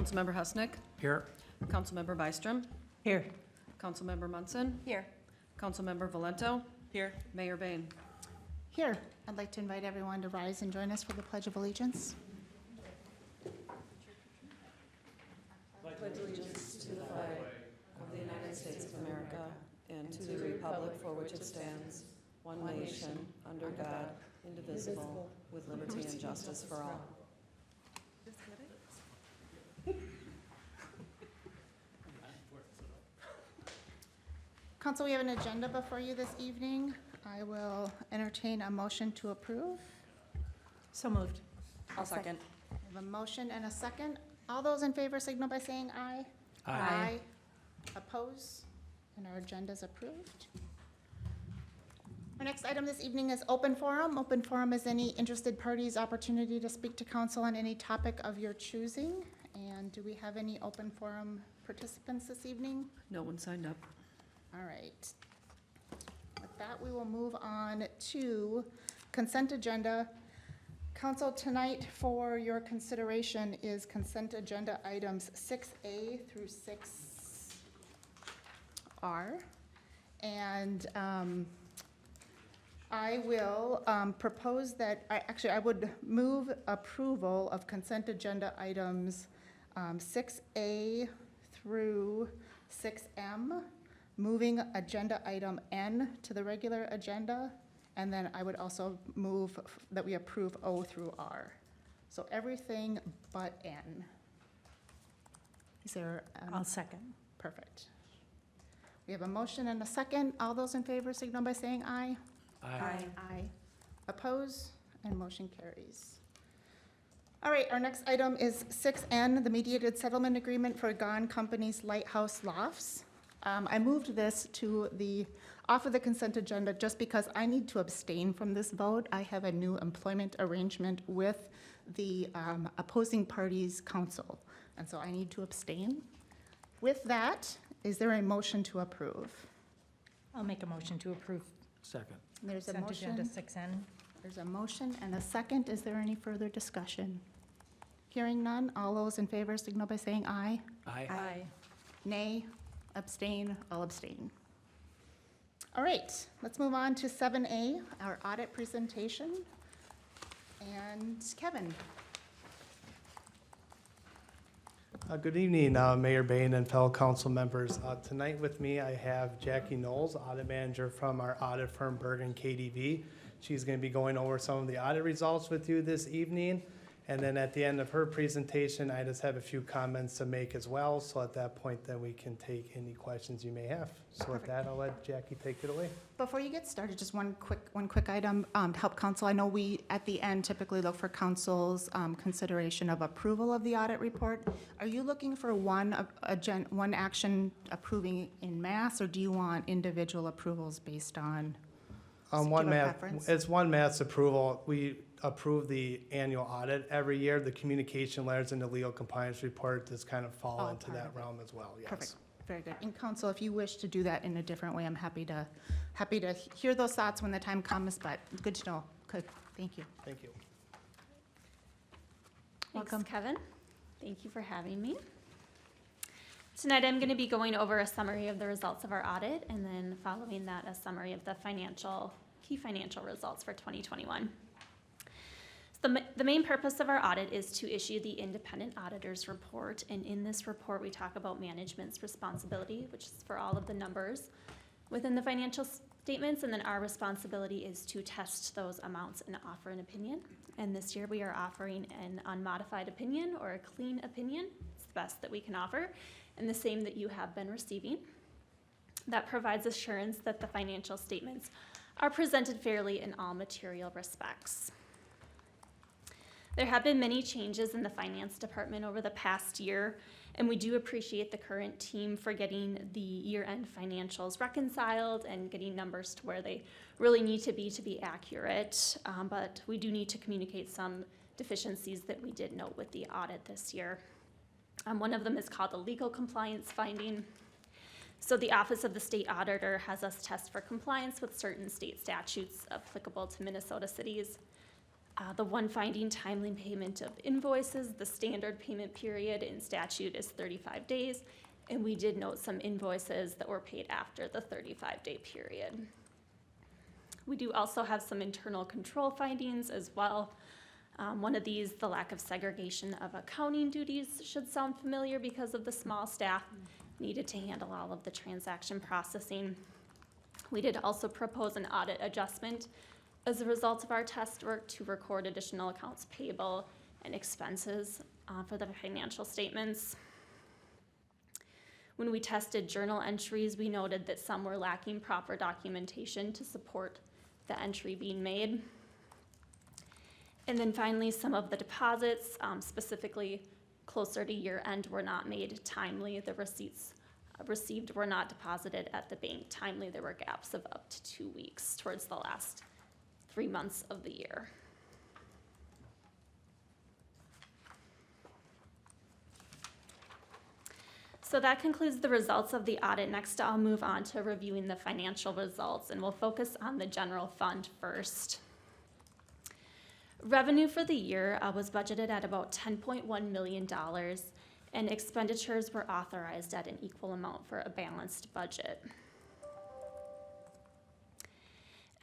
Councilmember Husnick. Here. Councilmember Byström. Here. Councilmember Munson. Here. Councilmember Valento. Here. Mayor Bain. Here, I'd like to invite everyone to rise and join us for the Pledge of Allegiance. Pledge allegiance to the flag of the United States of America and to the republic for which it stands, one nation, under God, indivisible, with liberty and justice for all. Council, we have an agenda before you this evening. I will entertain a motion to approve. So moved. I'll second. I have a motion and a second. All those in favor signal by saying aye. Aye. Oppose? And our agenda is approved. Our next item this evening is open forum. Open forum is any interested party's opportunity to speak to council on any topic of your choosing. And do we have any open forum participants this evening? No one signed up. All right. With that, we will move on to consent agenda. Council, tonight for your consideration is consent agenda items 6A through 6R. And I will propose that, I would move approval of consent agenda items 6A through 6M, moving agenda item N to the regular agenda, and then I would also move that we approve O through R. So everything but N. Is there? I'll second. Perfect. We have a motion and a second. All those in favor signal by saying aye. Aye. Aye. Oppose? And motion carries. All right, our next item is 6N, the mediated settlement agreement for Gone Company's Lighthouse Lofts. I moved this to off of the consent agenda just because I need to abstain from this vote. I have a new employment arrangement with the opposing party's counsel, and so I need to abstain. With that, is there a motion to approve? I'll make a motion to approve Second. There's a consent agenda motion. 6N. There's a motion and a second. Is there any further discussion? Hearing none, all those in favor signal by saying aye. Aye. Nay, abstain, I'll abstain. All right, let's move on to 7A, our audit presentation. And Kevin. Good evening, Mayor Bain and fellow council members. Tonight with me, I have Jackie Knowles, audit manager from our audit firm Bergen KDV. She's going to be going over some of the audit results with you this evening. And then at the end of her presentation, I just have a few comments to make as well. So at that point, then we can take any questions you may have. So with that, I'll let Jackie take it away. Before you get started, just one quick item to help council. I know we, at the end, typically look for council's consideration of approval of the audit report. Are you looking for one action approving in mass, or do you want individual approvals based on? It's one mass approval. We approve the annual audit every year. The communication letters and the legal compliance report just kind of fall into that realm as well, yes. Perfect, very good. And council, if you wish to do that in a different way, I'm happy to hear those thoughts when the time comes, but good to know. Good, thank you. Thank you. Welcome. Thanks, Kevin. Thank you for having me. Tonight I'm going to be going over a summary of the results of our audit, and then following that, a summary of the key financial results for 2021. So the main purpose of our audit is to issue the independent auditor's report, and in this report we talk about management's responsibility, which is for all of the numbers within the financial statements, and then our responsibility is to test those amounts and offer an opinion. And this year we are offering an unmodified opinion, or a clean opinion. It's the best that we can offer, and the same that you have been receiving. That provides assurance that the financial statements are presented fairly in all material respects. There have been many changes in the finance department over the past year, and we do appreciate the current team for getting the year-end financials reconciled and getting numbers to where they really need to be accurate, but we do need to communicate some deficiencies that we did note with the audit this year. One of them is called a legal compliance finding. So the Office of the State Auditor has us test for compliance with certain state statutes applicable to Minnesota cities. The one finding, timely payment of invoices. The standard payment period in statute is 35 days, and we did note some invoices that were paid after the 35-day period. We do also have some internal control findings as well. One of these, the lack of segregation of accounting duties, should sound familiar because of the small staff needed to handle all of the transaction processing. We did also propose an audit adjustment as a result of our test work to record additional accounts payable and expenses for the financial statements. When we tested journal entries, we noted that some were lacking proper documentation to support the entry being made. And then finally, some of the deposits, specifically closer to year end, were not made timely. The receipts received were not deposited at the bank timely. There were gaps of up to 2 weeks towards the last 3 months of the year. So that concludes the results of the audit. Next, I'll move on to reviewing the financial results, and we'll focus on the general fund first. Revenue for the year was budgeted at about $10.1 million, and expenditures were authorized at an equal amount for a balanced budget.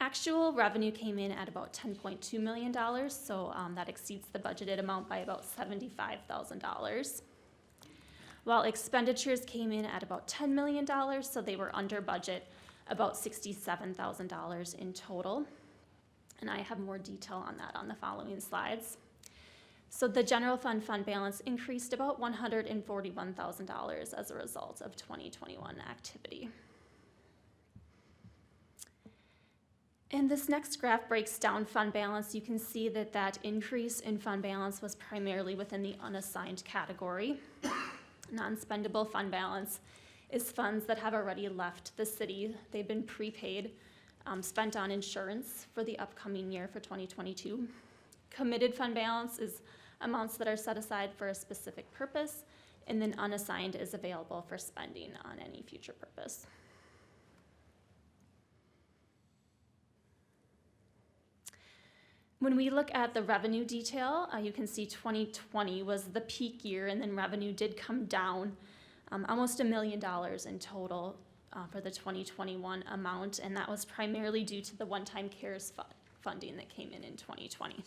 Actual revenue came in at about $10.2 million, so that exceeds the budgeted amount by about $75,000. While expenditures came in at about $10 million, so they were under budget, about $67,000 in total. And I have more detail on that on the following slides. So the general fund balance increased about $141,000 as a result of 2021 activity. And this next graph breaks down fund balance. You can see that that increase in fund balance was primarily within the unassigned category. Non-spendable fund balance is funds that have already left the city. They've been prepaid, spent on insurance for the upcoming year for 2022. Committed fund balance is amounts that are set aside for a specific purpose, and then unassigned is available for spending on any future purpose. When we look at the revenue detail, you can see 2020 was the peak year, and then revenue did come down almost $1 million in total for the 2021 amount, and that was primarily due to the one-time CARES funding that came in 2020.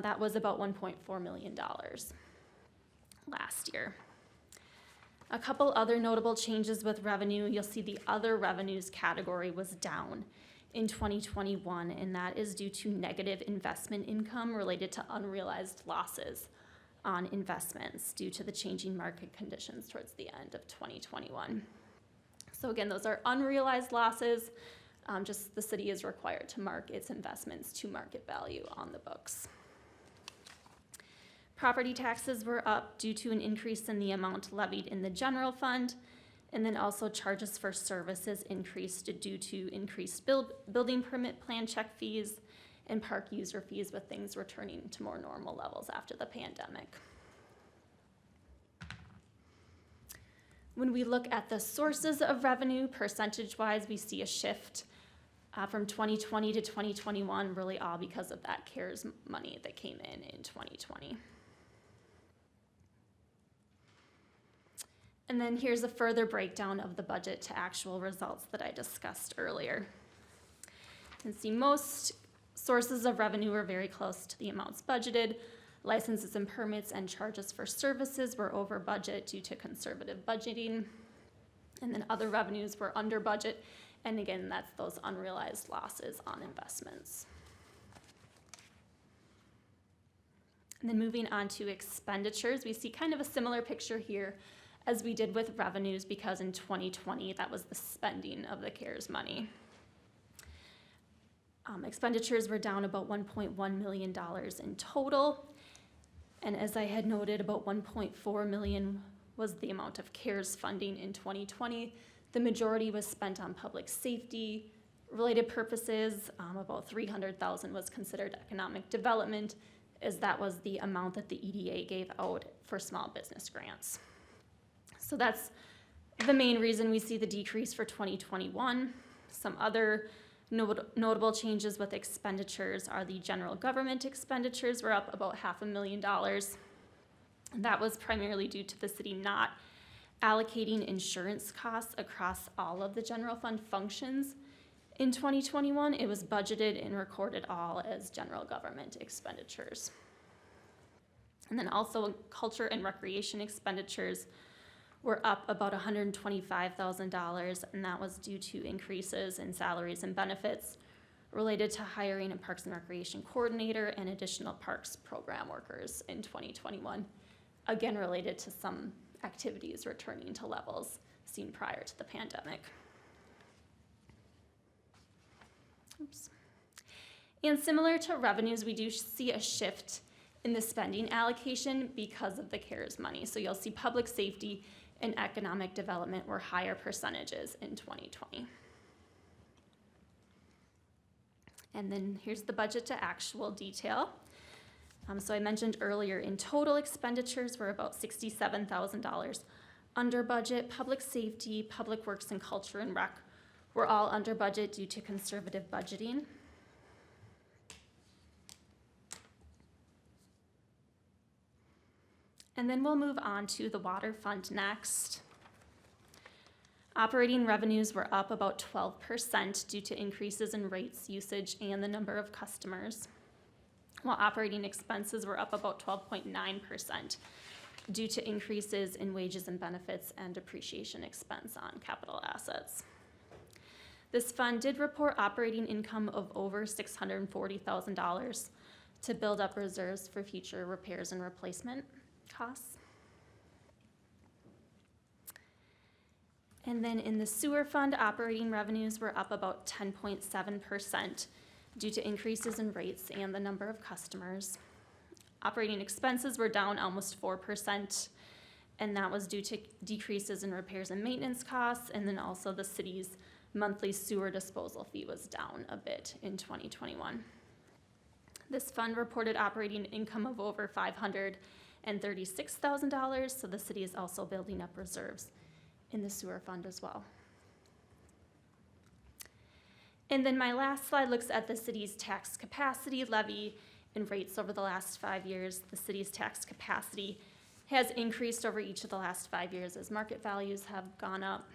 That was about $1.4 million last year. A couple other notable changes with revenue. You'll see the other revenues category was down in 2021, and that is due to negative investment income related to unrealized losses on investments due to the changing market conditions towards the end of 2021. So again, those are unrealized losses. Just the city is required to mark its investments to market value on the books. Property taxes were up due to an increase in the amount levied in the general fund, and then also charges for services increased due to increased building permit plan check fees and park user fees, with things returning to more normal levels after the pandemic. When we look at the sources of revenue, percentage-wise, we see a shift from 2020 to 2021, really all because of that CARES money that came in 2020. And then here's a further breakdown of the budget to actual results that I discussed earlier. You can see most sources of revenue were very close to the amounts budgeted. Licenses and permits and charges for services were over budget due to conservative budgeting. And then other revenues were under budget. And again, that's those unrealized losses on investments. And then moving on to expenditures, we see kind of a similar picture here as we did with revenues, because in 2020, that was the spending of the CARES money. Expenditures were down about $1.1 million in total. And as I had noted, about $1.4 million was the amount of CARES funding in 2020. The majority was spent on public safety related purposes. About $300,000 was considered economic development, as that was the amount that the EDA gave out for small business grants. So that's the main reason we see the decrease for 2021. Some other Notable changes with expenditures are the general government expenditures were up about $500,000. That was primarily due to the city not allocating insurance costs across all of the general fund functions. In 2021, it was budgeted and recorded all as general government expenditures. And then also culture and recreation expenditures were up about $125,000, and that was due to increases in salaries and benefits related to hiring a Parks and Recreation coordinator and additional parks program workers in 2021, again related to some activities returning to levels seen prior to the pandemic. Oops. And similar to revenues, we do see a shift in the spending allocation because of the CARES money. So you'll see public safety and economic development were higher percentages in 2020. And then here's the budget to actual detail. So I mentioned earlier, in total expenditures were about $67,000 under budget. Public safety, public works, and culture and rec were all under budget due to conservative budgeting. And then we'll move on to the water fund next. Operating revenues were up about 12% due to increases in rates, usage, and the number of customers, while operating expenses were up about 12.9% due to increases in wages and benefits and depreciation expense on capital assets. This fund did report operating income of over $640,000 to build up reserves for future repairs and replacement costs. And then in the sewer fund, operating revenues were up about 10.7% due to increases in rates and the number of customers. Operating expenses were down almost 4%, and that was due to decreases in repairs and maintenance costs, and then also the city's monthly sewer disposal fee was down a bit in 2021. This fund reported operating income of over $536,000, so the city is also building up reserves in the sewer fund as well. And then my last slide looks at the city's tax capacity, levy, and rates over the last 5 years. The city's tax capacity has increased over each of the last 5 years as market values have gone up.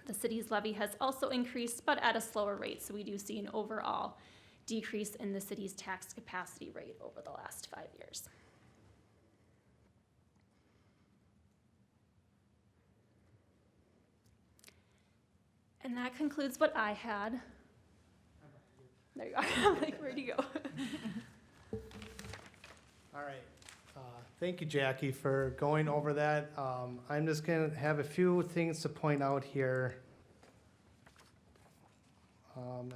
The city's levy has also increased, but at a slower rate, so we do see an overall decrease in the city's tax capacity rate over the last 5 years. And that concludes what I had. There you are. I'm like, where'd you go? All right. Thank you, Jackie, for going over that. I'm just going to have a few things to point out here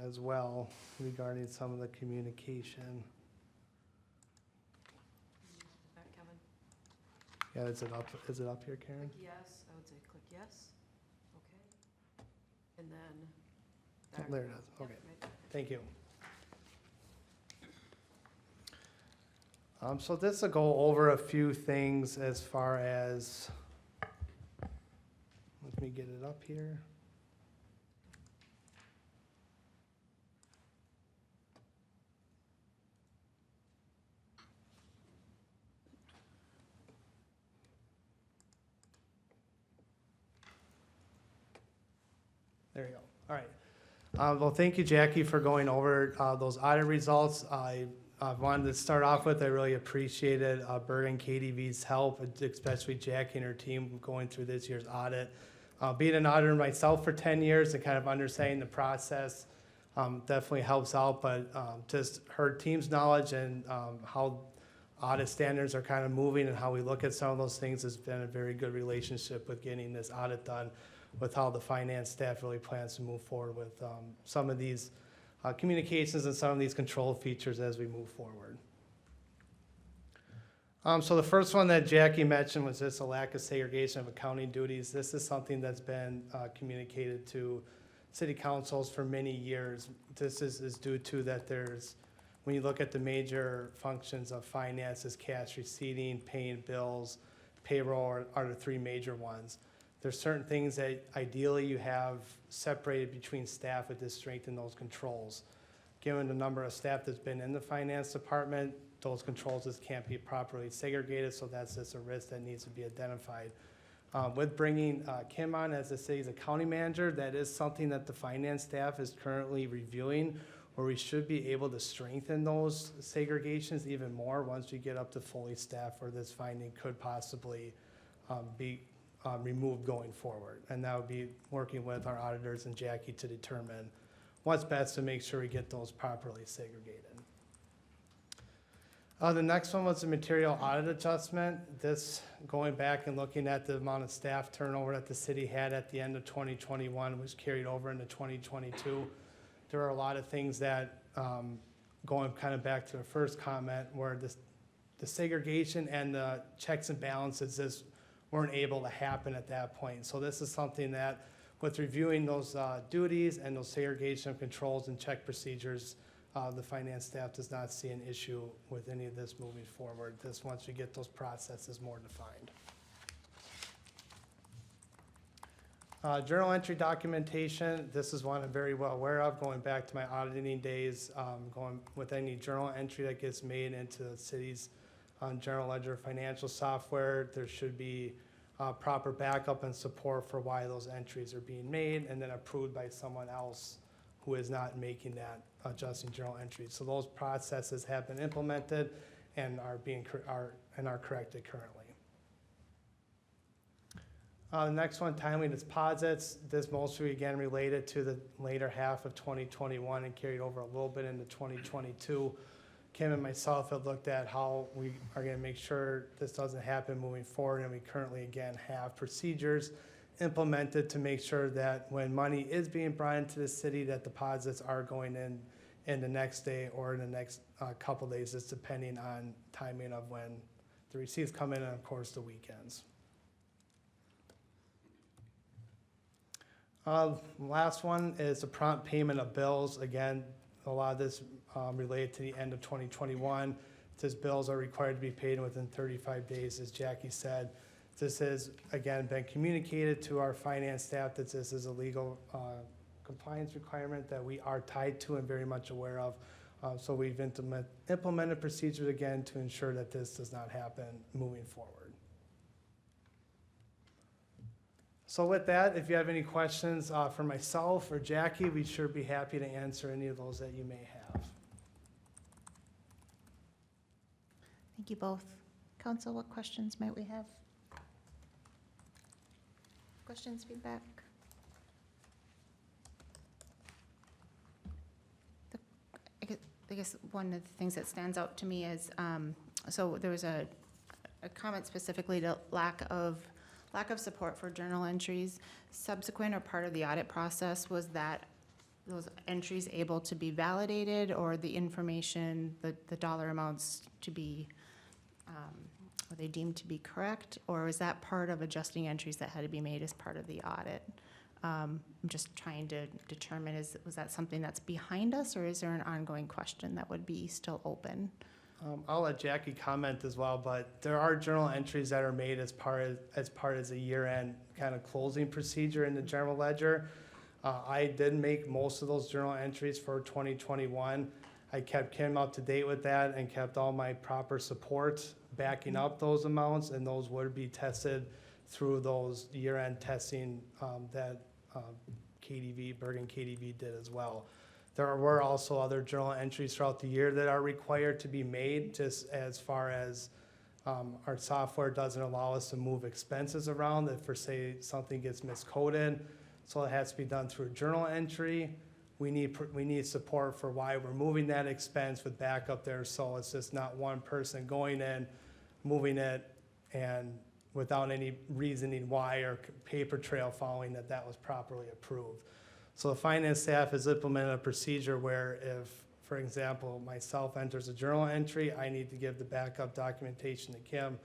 as well regarding some of the communication. Back, Kevin. Yeah, is it up here, Karen? Click yes, I would say click yes. Okay. And then. Oh, there it is. Yep, Okay. right there. Thank you. So this will go over a few things as far as, let me get it up here. There you go. All right. Well, thank you, Jackie, for going over those audit results. I wanted to start off with, I really appreciated Bergen KDV's help, especially Jackie and her team going through this year's audit. Being an auditor myself for 10 years and kind of understanding the process definitely helps out, but just her team's knowledge and how audit standards are kind of moving and how we look at some of those things has been a very good relationship with getting this audit done, with how the finance staff really plans to move forward with some of these communications and some of these control features as we move forward. So the first one that Jackie mentioned was just a lack of segregation of accounting duties. This is something that's been communicated to city councils for many years. This is due to that there's, when you look at the major functions of finances, cash receipting, paying bills, payroll are the three major ones. There's certain things that ideally you have separated between staff with to strengthen those controls. Given the number of staff that's been in the finance department, those controls just can't be properly segregated, so that's just a risk that needs to be identified. With bringing Kim on as the city's accounting manager, that is something that the finance staff is currently reviewing, where we should be able to strengthen those segregations even more once we get up to fully staffed, where this finding could possibly be removed going forward. And that would be working with our auditors and Jackie to determine what's best to make sure we get those properly segregated. The next one was the material audit adjustment. This, going back and looking at the amount of staff turnover that the city had at the end of 2021 was carried over into 2022. There are a lot of things that, going kind of back to the first comment, where the segregation and the checks and balances just weren't able to happen at that point. So this is something that, with reviewing those duties and those segregation of controls and check procedures, the finance staff does not see an issue with any of this moving forward. This, once we get those processes more defined. Journal entry documentation, this is one I'm very well aware of, going back to my auditing days, going with any journal entry that gets made into the city's general ledger financial software, there should be proper backup and support for why those entries are being made, and then approved by someone else who is not making that adjusting journal entries. So those processes have been implemented and are corrected currently. The next one, timely deposits. This mostly again related to the later half of 2021 and carried over a little bit into 2022. Kim and myself have looked at how we are going to make sure this doesn't happen moving forward, and we currently again have procedures implemented to make sure that when money is being brought into the city, that deposits are going in the next day or in the next couple days, just depending on timing of when the receipts come in and of course the weekends. Last one is the prompt payment of bills. Again, a lot of this related to the end of 2021. These bills are required to be paid within 35 days, as Jackie said. This has, again, been communicated to our finance staff that this is a legal compliance requirement that we are tied to and very much aware of. So we've implemented procedures again to ensure that this does not happen moving forward. So with that, if you have any questions for myself or Jackie, we'd sure be happy to answer any of those that you may have. Thank you both. Council, what questions might we have? Questions, feedback? I guess one of the things that stands out to me is, so there was a comment specifically to lack of support for journal entries. Subsequent or part of the audit process, was that those entries able to be validated, or the information, the dollar amounts to be, were they deemed to be correct, or was that part of adjusting entries that had to be made as part of the audit? I'm just trying to determine, was that something that's behind us, or is there an ongoing question that would be still open? I'll let Jackie comment as well, but there are journal entries that are made as part of the year-end kind of closing procedure in the general ledger. I did make most of those journal entries for 2021. I kept Kim up to date with that and kept all my proper support backing up those amounts, and those would be tested through those year-end testing that Bergen KDV did as well. There were also other journal entries throughout the year that are required to be made, just as far as our software doesn't allow us to move expenses around if, for say, something gets miscoded. So it has to be done through a journal entry. We need support for why we're moving that expense with backup there, so it's just not one person going in, moving it, and without any reasoning why or paper trail following that was properly approved. So the finance staff has implemented a procedure where if, for example, myself enters a journal entry, I need to give the backup documentation to Kim,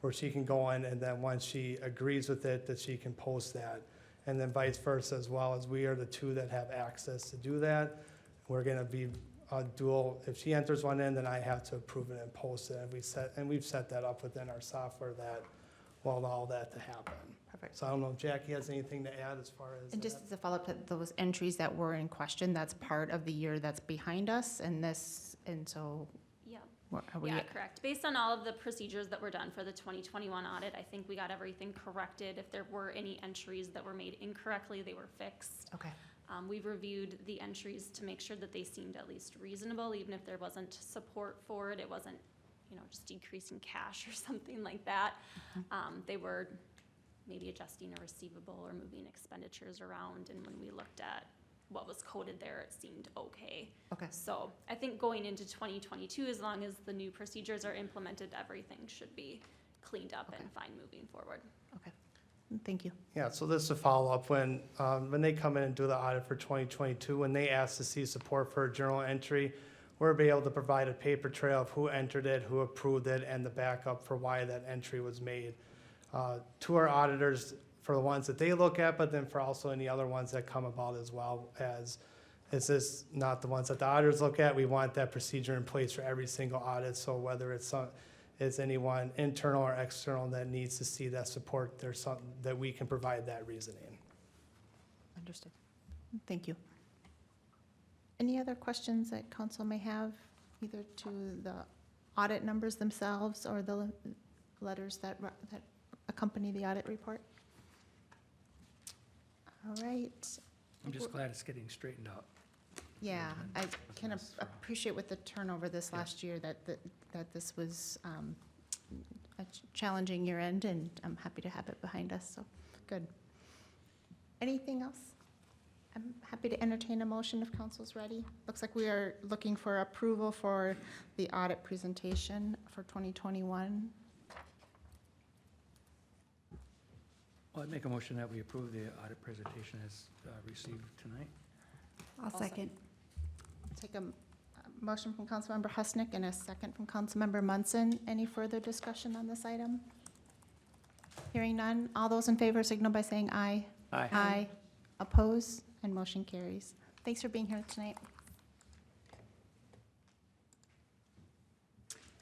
where she can go in, and then once she agrees with it, that she can post that. And then vice versa as well, as we are the two that have access to do that. We're gonna be a dual, if she enters one in, then I have to approve it and post it. And we've set that up within our software that all that to happen. Perfect. So I don't know if Jackie has anything to add as far as And just that. as a follow-up to those entries that were in question, that's part of the year that's behind us, and so Yeah. are we? Yeah, correct. Based on all of the procedures that were done for the 2021 audit, I think we got everything corrected. If there were any entries that were made incorrectly, they were fixed. Okay, We've reviewed the entries to make sure that they seemed at least reasonable, even if there wasn't support for it. It wasn't, just decreasing cash or something like that. They were maybe adjusting a receivable or moving expenditures around, and when we looked at what was coded there, it seemed okay. okay, So I think going into 2022, as long as the new procedures are implemented, everything should be cleaned up and fine moving forward. okay. Thank you. Yeah, so this is a follow-up. When they come in and do the audit for 2022, when they ask to see support for a journal entry, we'll be able to provide a paper trail of who entered it, who approved it, and the backup for why that entry was made to our auditors for the ones that they look at, but then for also any other ones that come about as well as, is this not the ones that the auditors look at? We want that procedure in place for every single audit, so whether it's anyone internal or external that needs to see that support, there's something that we can provide that reasoning. Understood. Thank you. Any other questions that council may have, either to the audit numbers themselves or the letters that accompany the audit report? All right. I'm just glad it's getting straightened out. Yeah, I can nice. appreciate with the turnover this Yeah. last year that this was a challenging year end, and I'm happy to have it behind us, so, good. Anything else? I'm happy to entertain a motion if council's ready. Looks like we are looking for approval for the audit presentation for 2021. Well, I'd make a motion that we approve the audit presentation as received tonight. I'll second. Take a motion from Councilmember Husnick and a second from Councilmember Munson. Any further discussion on this item? Hearing none. All those in favor signal by saying aye. Aye. Oppose, and motion carries. Thanks for being here tonight.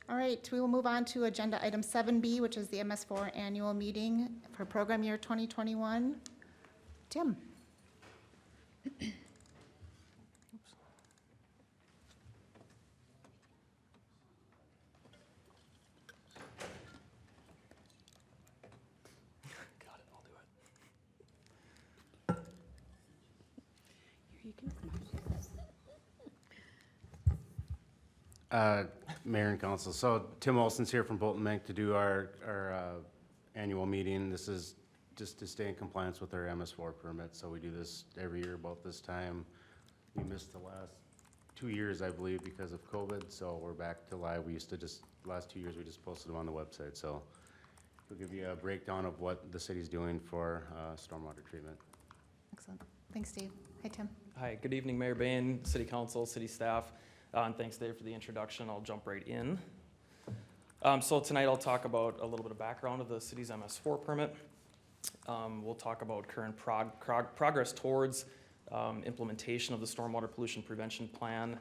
All right, we will move on to agenda item 7B, which is the MS4 annual meeting for program year 2021. Tim? Got it, I'll do it. Mayor and council, so Tim Olson's here from Bolton Bank to do our annual meeting. This is just to stay in compliance with our MS4 permit, so we do this every year about this time. We missed the last 2 years, I believe, because of COVID, so we're back to live. We used to last 2 years, we just posted them on the website, so we'll give you a breakdown of what the city's doing for stormwater treatment. Excellent. Thanks, Dave. Hi, Tim. Hi, good evening, Mayor Bain, City Council, City staff, and thanks, Dave, for the introduction. I'll jump right in. So tonight I'll talk about a little bit of background of the city's MS4 permit. We'll talk about current progress towards implementation of the Stormwater Pollution Prevention Plan,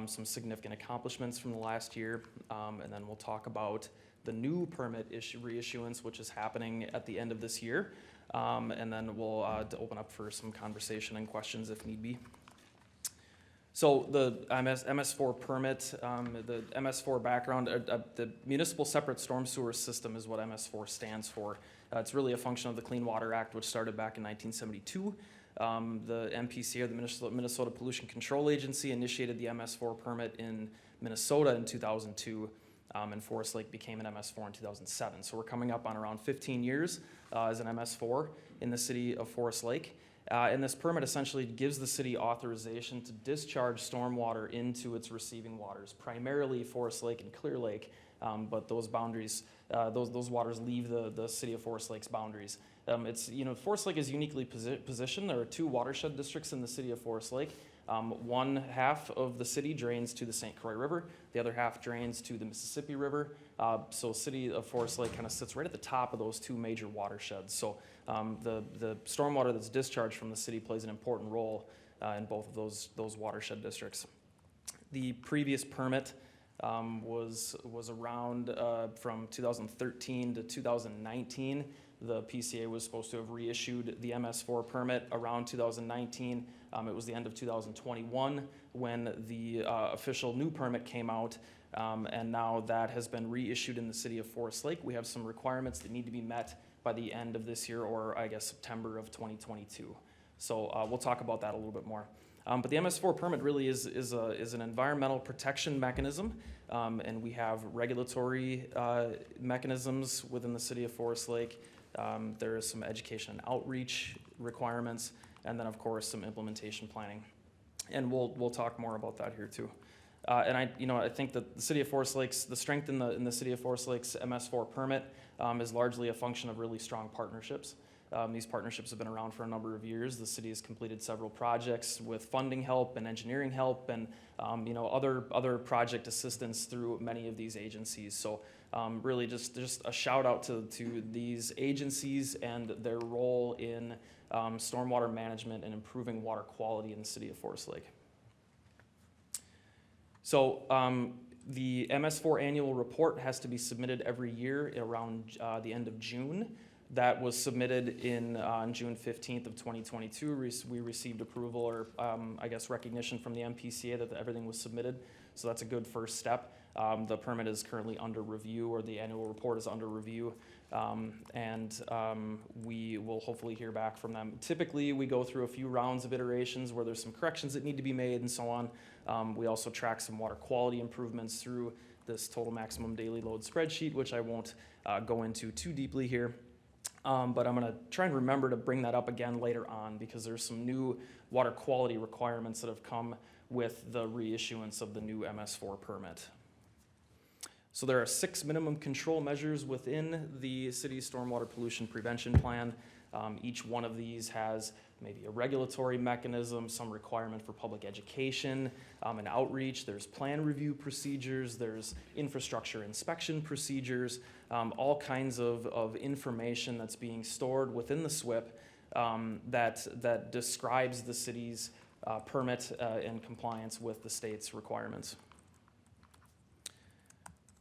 some significant accomplishments from the last year, and then we'll talk about the new permit reissuance, which is happening at the end of this year. And then we'll open up for some conversation and questions if need be. So the MS4 permit, the MS4 background, the Municipal Separate Storm Sewer System is what MS4 stands for. It's really a function of the Clean Water Act, which started back in 1972. The MPC, or the Minnesota Pollution Control Agency, initiated the MS4 permit in Minnesota in 2002. And Forest Lake became an MS4 in 2007. So we're coming up on around 15 years as an MS4 in the city of Forest Lake. And this permit essentially gives the city authorization to discharge stormwater into its receiving waters, primarily Forest Lake and Clear Lake, but those boundaries, those waters leave the city of Forest Lake's boundaries. Forest Lake is uniquely positioned. There are 2 watershed districts in the city of Forest Lake. One half of the city drains to the St. Croix River. The other half drains to the Mississippi River. So city of Forest Lake kind of sits right at the top of those 2 major watersheds. So the stormwater that's discharged from the city plays an important role in both of those watershed districts. The previous permit was around from 2013 to 2019. The PCA was supposed to have reissued the MS4 permit around 2019. It was the end of 2021 when the official new permit came out, and now that has been reissued in the city of Forest Lake. We have some requirements that need to be met by the end of this year, or I guess September of 2022. So we'll talk about that a little bit more. But the MS4 permit really is an environmental protection mechanism, and we have regulatory mechanisms within the city of Forest Lake. There is some education and outreach requirements, and then of course some implementation planning. And we'll talk more about that here too. And I think that the city of Forest Lake's, the strength in the city of Forest Lake's MS4 permit is largely a function of really strong partnerships. These partnerships have been around for a number of years. The city has completed several projects with funding help and engineering help and other project assistance through many of these agencies. So really just a shout out to these agencies and their role in stormwater management and improving water quality in the city of Forest Lake. So the MS4 Annual Report has to be submitted every year around the end of June. That was submitted on June 15th of 2022. We received approval or recognition from the MPCA that everything was submitted. So that's a good first step. The permit is currently under review, or the annual report is under review. We will hopefully hear back from them. Typically, we go through a few rounds of iterations where there's some corrections that need to be made and so on. We also track some water quality improvements through this total maximum daily load spreadsheet, which I won't go into too deeply here. But I'm going to try and remember to bring that up again later on because there's some new water quality requirements that have come with the reissuance of the new MS4 permit. So there are 6 minimum control measures within the city's stormwater pollution prevention plan. Each one of these has maybe a regulatory mechanism, some requirement for public education and outreach. There's plan review procedures, there's infrastructure inspection procedures, all kinds of information that's being stored within the SWIP that describes the city's permit and compliance with the state's requirements.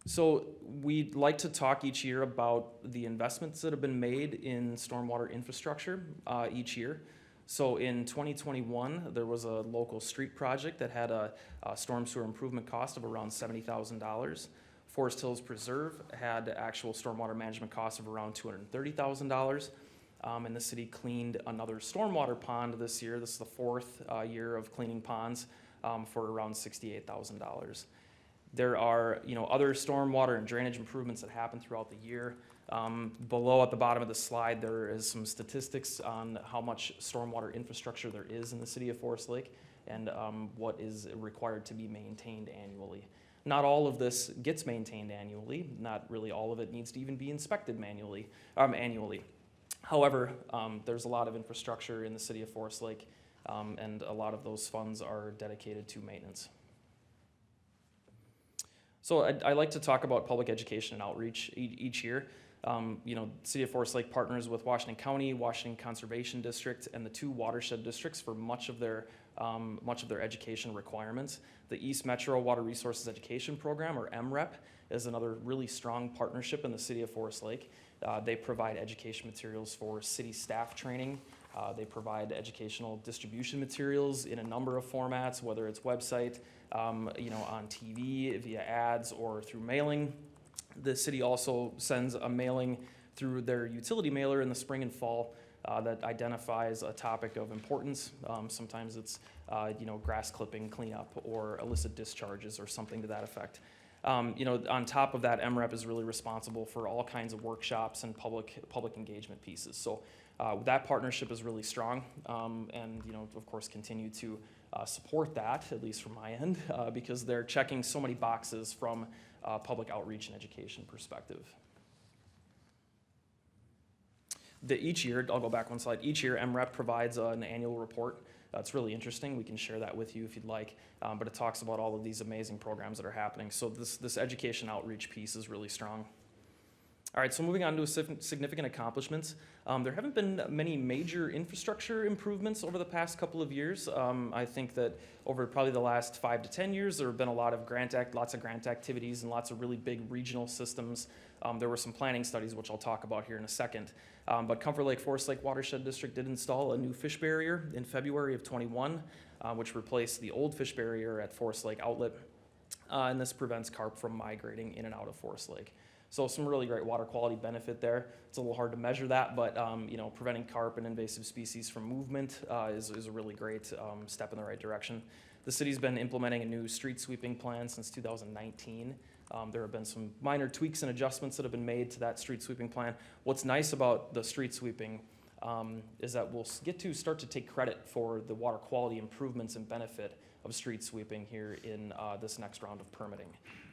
So we'd like to talk each year about the investments that have been made in stormwater infrastructure each year. So in 2021, there was a local street project that had a storm sewer improvement cost of around $70,000. Forest Hills Preserve had actual stormwater management costs of around $230,000. And the city cleaned another stormwater pond this year. This is the 4th year of cleaning ponds for around $68,000. There are, other stormwater and drainage improvements that happen throughout the year. Below at the bottom of the slide, there is some statistics on how much stormwater infrastructure there is in the city of Forest Lake and what is required to be maintained annually. Not all of this gets maintained annually. Not really all of it needs to even be inspected annually. However, there's a lot of infrastructure in the city of Forest Lake, and a lot of those funds are dedicated to maintenance. So I like to talk about public education and outreach each year. City of Forest Lake partners with Washington County, Washington Conservation District, and the 2 Watershed districts for much of their education requirements. The East Metro Water Resources Education Program, or MREP, is another really strong partnership in the city of Forest Lake. They provide education materials for city staff training. They provide educational distribution materials in a number of formats, whether it's website, on TV, via ads, or through mailing. The city also sends a mailing through their utility mailer in the spring and fall that identifies a topic of importance. Sometimes it's, grass clipping cleanup or illicit discharges or something to that effect. On top of that, MREP is really responsible for all kinds of workshops and public engagement pieces. So that partnership is really strong, and of course continue to support that, at least from my end, because they're checking so many boxes from a public outreach and education perspective. Each year, I'll go back one slide, each year MREP provides an annual report. It's really interesting. We can share that with you if you'd like, but it talks about all of these amazing programs that are happening. So this education outreach piece is really strong. All right, so moving on to significant accomplishments. There haven't been many major infrastructure improvements over the past couple of years. I think that over probably the last 5 to 10 years, there have been a lot of lots of grant activities and lots of really big regional systems. There were some planning studies, which I'll talk about here in a second. But Comfort Lake Forest Lake Watershed District did install a new fish barrier in February of 21, which replaced the old fish barrier at Forest Lake Outlet. And this prevents carp from migrating in and out of Forest Lake. So some really great water quality benefit there. It's a little hard to measure that, but preventing carp and invasive species from movement is a really great step in the right direction. The city's been implementing a new street sweeping plan since 2019. There have been some minor tweaks and adjustments that have been made to that street sweeping plan. What's nice about the street sweeping is that we'll get to start to take credit for the water quality improvements and benefit of street sweeping here in this next round of permitting.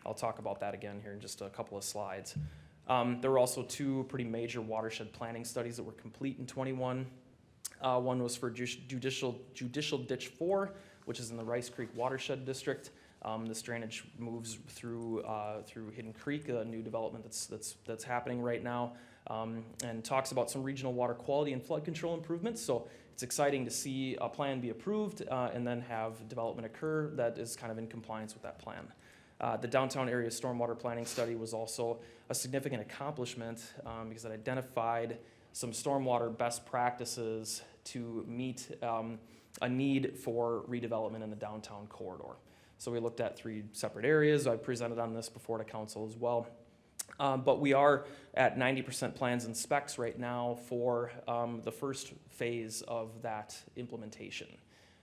I'll talk about that again here in just a couple of slides. There were also 2 pretty major watershed planning studies that were complete in 21. One was for Judicial Ditch 4, which is in the Rice Creek Watershed District. This drainage moves through Hidden Creek, a new development that's happening right now, and talks about some regional water quality and flood control improvements. So it's exciting to see a plan be approved and then have development occur that is kind of in compliance with that plan. The downtown area stormwater planning study was also a significant accomplishment because it identified some stormwater best practices to meet a need for redevelopment in the downtown corridor. So we looked at 3 separate areas. I presented on this before to council as well. But we are at 90% plans and specs right now for the first phase of that implementation.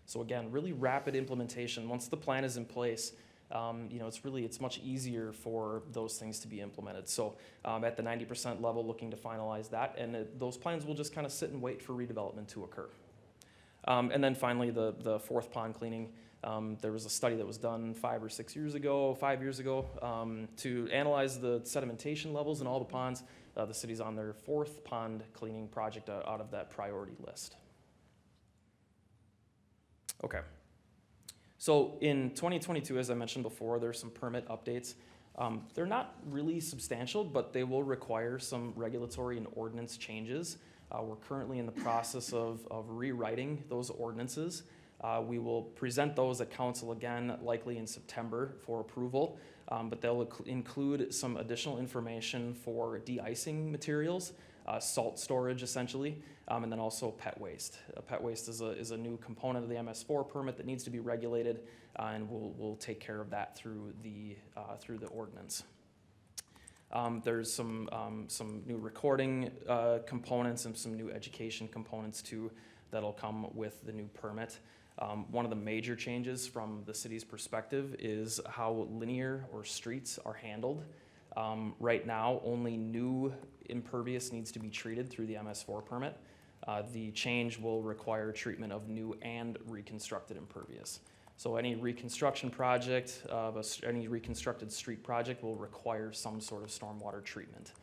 So again, really rapid implementation. Once the plan is in place, it's much easier for those things to be implemented. So at the 90% level, looking to finalize that, and those plans will just kind of sit and wait for redevelopment to occur. And then finally, the fourth pond cleaning. There was a study that was done 5 years ago, to analyze the sedimentation levels in all the ponds. The city's on their 4th pond cleaning project out of that priority list. Okay. So in 2022, as I mentioned before, there's some permit updates. They're not really substantial, but they will require some regulatory and ordinance changes. We're currently in the process of rewriting those ordinances. We will present those at council again, likely in September for approval, but they'll include some additional information for de-icing materials, salt storage essentially, and then also pet waste. Pet waste is a new component of the MS4 permit that needs to be regulated, and we'll take care of that through the ordinance. There's some new recording components and some new education components too that'll come with the new permit. One of the major changes from the city's perspective is how linear or streets are handled. Right now, only new impervious needs to be treated through the MS4 permit. The change will require treatment of new and reconstructed impervious. So any reconstruction project, any reconstructed street project will require some sort of stormwater treatment.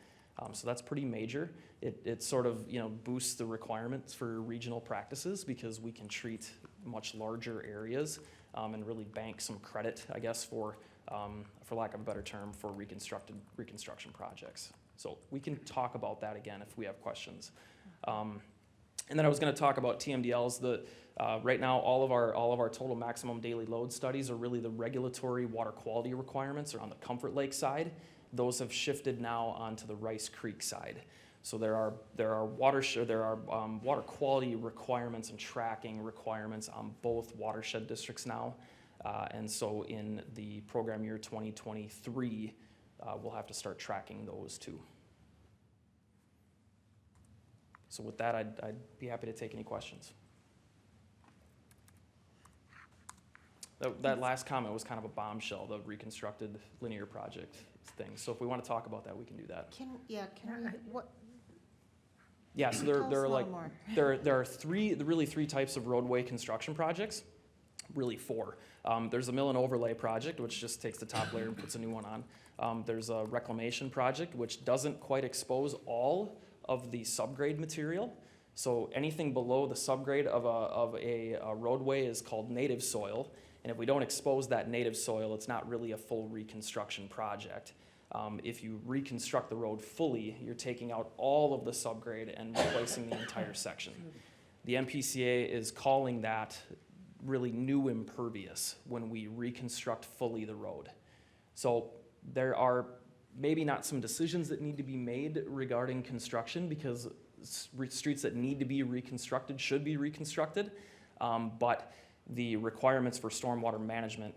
So that's pretty major. It sort of boosts the requirements for regional practices because we can treat much larger areas and really bank some credit, I guess, for lack of a better term, for reconstruction projects. So we can talk about that again if we have questions. And then I was going to talk about TMDLs. Right now, all of our total maximum daily load studies are really the regulatory water quality requirements are on the Comfort Lake side. Those have shifted now onto the Rice Creek side. So there are water quality requirements and tracking requirements on both watershed districts now. And so in the program year 2023, we'll have to start tracking those too. So with that, I'd be happy to take any questions. That last comment was kind of a bombshell, the reconstructed linear project thing. So if we want to talk about that, we can do that. Yeah, so there are three types of roadway construction projects, really 4. There's a mill and overlay project, which just takes the top layer and puts a new one on. There's a reclamation project, which doesn't quite expose all of the subgrade material. So anything below the subgrade of a roadway is called native soil. And if we don't expose that native soil, it's not really a full reconstruction project. If you reconstruct the road fully, you're taking out all of the subgrade and replacing the entire section. The MPCA is calling that really new impervious when we reconstruct fully the road. So there are maybe not some decisions that need to be made regarding construction, because streets that need to be reconstructed should be reconstructed, but the requirements for stormwater management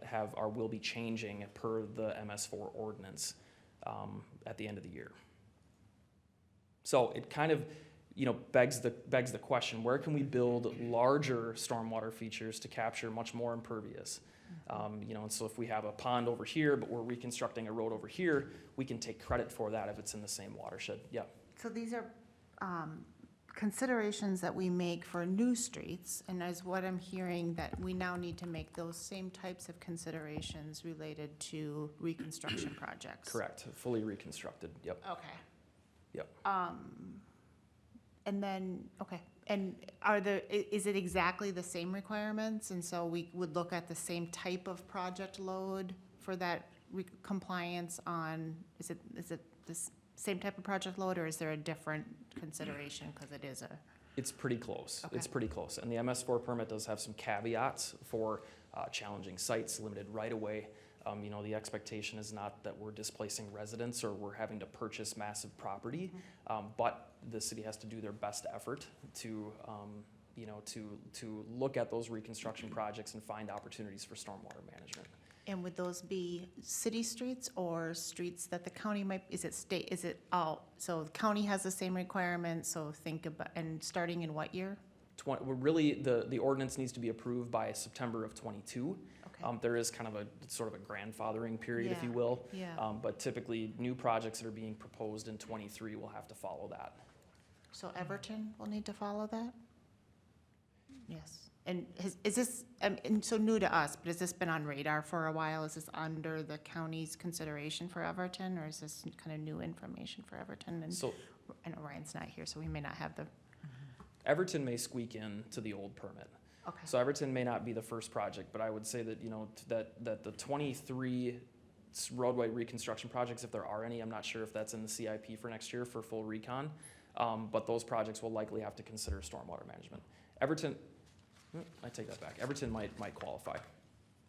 will be changing per the MS4 ordinance at the end of the year. So it kind of, begs the question: where can we build larger stormwater features to capture much more impervious? And so if we have a pond over here, but we're reconstructing a road over here, we can take credit for that if it's in the same watershed. Yeah. So these are considerations that we make for new streets, and as what I'm hearing, that we now need to make those same types of considerations related to reconstruction projects. Correct. Fully reconstructed. Yep. Okay. Yep. And then, okay, and is it exactly the same requirements? And so we would look at the same type of project load for that compliance on, is it this same type of project load, or is there a different consideration because it is a? It's pretty close. Okay. It's pretty close. And the MS4 permit does have some caveats for challenging sites, limited right-of-way. The expectation is not that we're displacing residents or we're having to purchase massive property, but the city has to do their best effort to look at those reconstruction projects and find opportunities for stormwater management. And would those be city streets or streets that the county might, is it all, so the county has the same requirements, so think about, and starting in what year? Really, the ordinance needs to be approved by September of '22. Okay. There is kind of a sort of a grandfathering period, if Yeah, you will. yeah. But typically, new projects that are being proposed in '23 will have to follow that. So Everton will need to follow that? Yes. And is this, and so new to us, but has this been on radar for a while? Is this under the county's consideration for Everton, or is this kind of new information for Everton? And So I know Ryan's not here, so we may not have the, Everton may squeak in to the old permit. okay. So Everton may not be the first project, but I would say that, that the 23 roadway reconstruction projects, if there are any, I'm not sure if that's in the CIP for next year for full recon, but those projects will likely have to consider stormwater management. Everton, I take that back. Everton might qualify,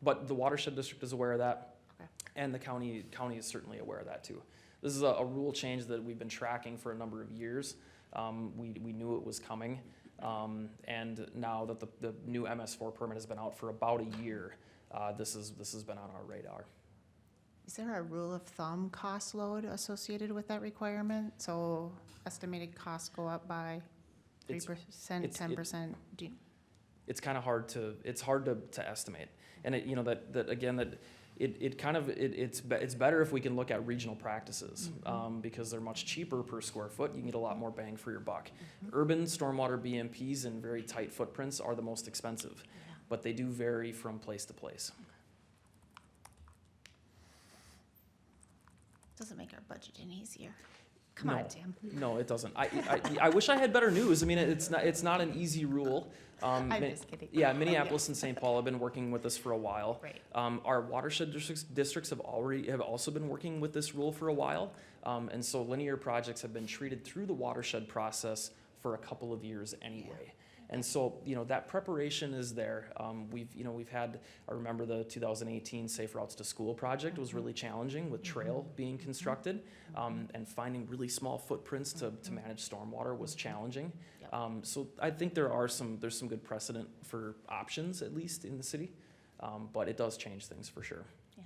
but the Watershed District is aware of that, Okay. and the county is certainly aware of that too. This is a rule change that we've been tracking for a number of years. We knew it was coming, and now that the new MS4 permit has been out for about a year, this has been on our radar. Is there a rule of thumb cost load associated with that requirement? So estimated costs go up by 3%, 10%? It's kind of hard to estimate, and it's better if we can look at regional practices, because they're much cheaper per square foot. You can get a lot more bang for your buck. Urban stormwater BMPs in very tight footprints are the most expensive, but they do vary from place to place. Doesn't make our budget any easier. Come on, Tim. No, it doesn't. I wish I had better news. I mean, it's not an easy rule. I'm just kidding. Yeah, Minneapolis and St. Paul have been working with this for a while. Right. Our watershed districts have also been working with this rule for a while, and so linear projects have been treated through the watershed process for a couple of years anyway. And so, that preparation is there. We've had, I remember the 2018 Safe Routes to School project was really challenging with trail being constructed, and finding really small footprints to manage stormwater was challenging. So I think there's some good precedent for options, at least in the city, but it does change things for sure. Yeah.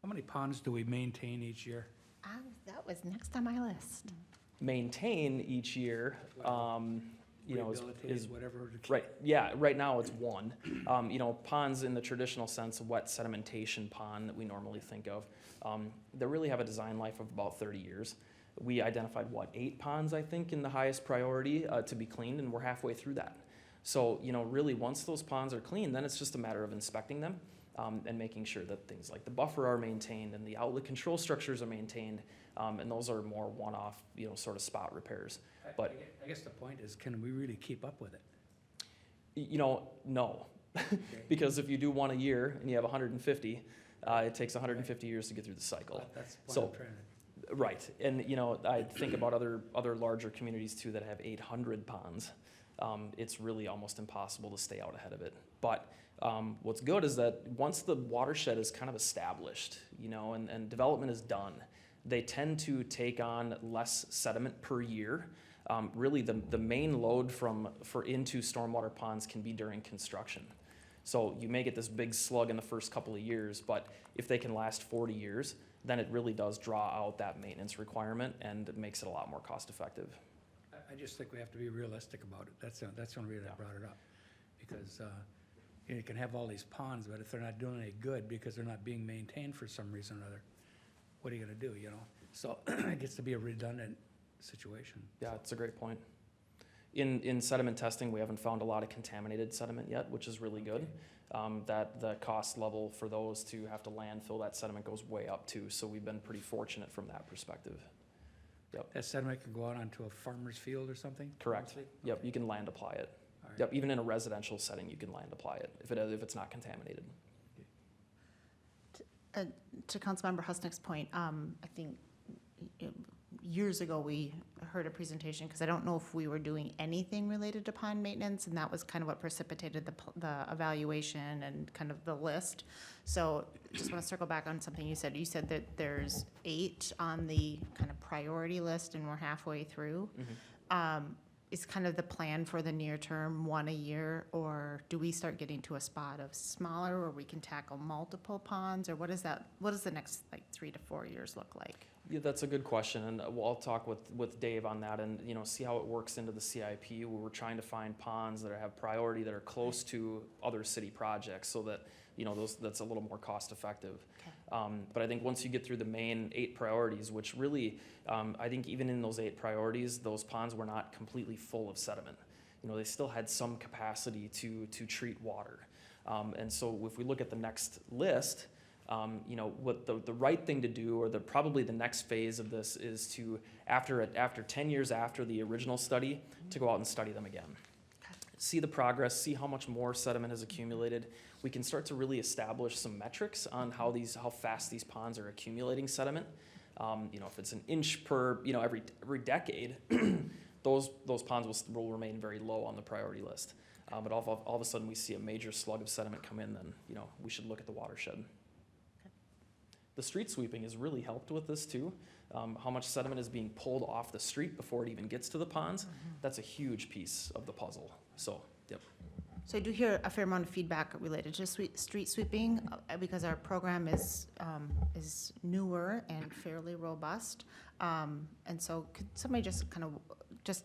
How many ponds do we maintain each year? That was next on my list. Maintain each year, Rehabilitate, is whatever. right. Yeah, right now it's one. Ponds in the traditional sense, wet sedimentation pond that we normally think of, they really have a design life of about 30 years. We identified 8 ponds, I think, in the highest priority to be cleaned, and we're halfway through that. So, really, once those ponds are clean, then it's just a matter of inspecting them and making sure that things like the buffer are maintained and the outlet control structures are maintained. And those are more one-off, sort of spot repairs. But I guess the point is, can we really keep up with it? no, because if you do one a year and you have 150, It takes 150 years to get through the cycle. That's what So- I'm trying to. Right, and you know, I think about other larger communities too that have 800 ponds. It's really almost impossible to stay out ahead of it. But what's good is that once the watershed is kind of established, you know, and development is done, they tend to take on less sediment per year. Really, the main load into stormwater ponds can be during construction. So you may get this big slug in the first couple of years, but if they can last 40 years, then it really does draw out that maintenance requirement and it makes it a lot more cost effective. I just think we have to be realistic about it. That's the only reason I brought it up. Because you can have all these ponds, but if they're not doing any good because they're not being maintained for some reason or other, what are you gonna do, you know? So it gets to be a redundant situation. Yeah, it's a great point. In sediment testing, we haven't found a lot of contaminated sediment yet, which is really good. That the cost level for those to have to landfill that sediment goes way up too, so we've been pretty fortunate from that perspective. Yep, That sediment can go out onto a farmer's field or something? correct. mostly? Yep, you can land apply it. All right. Yep, even in a residential setting, you can land apply it if it's not contaminated. To Councilmember Husnick's point, I think years ago we heard a presentation, because I don't know if we were doing anything related to pond maintenance, and that was kind of what precipitated the evaluation and kind of the list. So just want to circle back on something you said. You said that there's 8 on the kind of priority list and we're halfway through. Is kind of the plan for the near term 1 a year, or do we start getting to a spot of smaller where we can tackle multiple ponds, or what does the next like 3 to 4 years look like? Yeah, that's a good question, and I'll talk with Dave on that, and you know, see how it works into the CIP. Where we're trying to find ponds that have priority, that are close to other city projects, so that you know that's a little more cost effective. Okay. But I think once you get through the main 8 priorities, which really, I think even in those 8 priorities, those ponds were not completely full of sediment. You know, they still had some capacity to treat water, and so if we look at the next list. You know, what the right thing to do, or probably the next phase of this, is to, after 10 years after the original study, to go out and study them again. See the progress, see how much more sediment has accumulated. We can start to really establish some metrics on how fast these ponds are accumulating sediment. You know, if it's an inch per, you know, every decade, those ponds will remain very low on the priority list. But all of a sudden we see a major slug of sediment come in, then, you know, we should look at the watershed. The street sweeping has really helped with this too. How much sediment is being pulled off the street before it even gets to the ponds. That's a huge piece of the puzzle. So, yep. So I do hear a fair amount of feedback related to street sweeping, because our program is newer and fairly robust. And so could somebody just kind of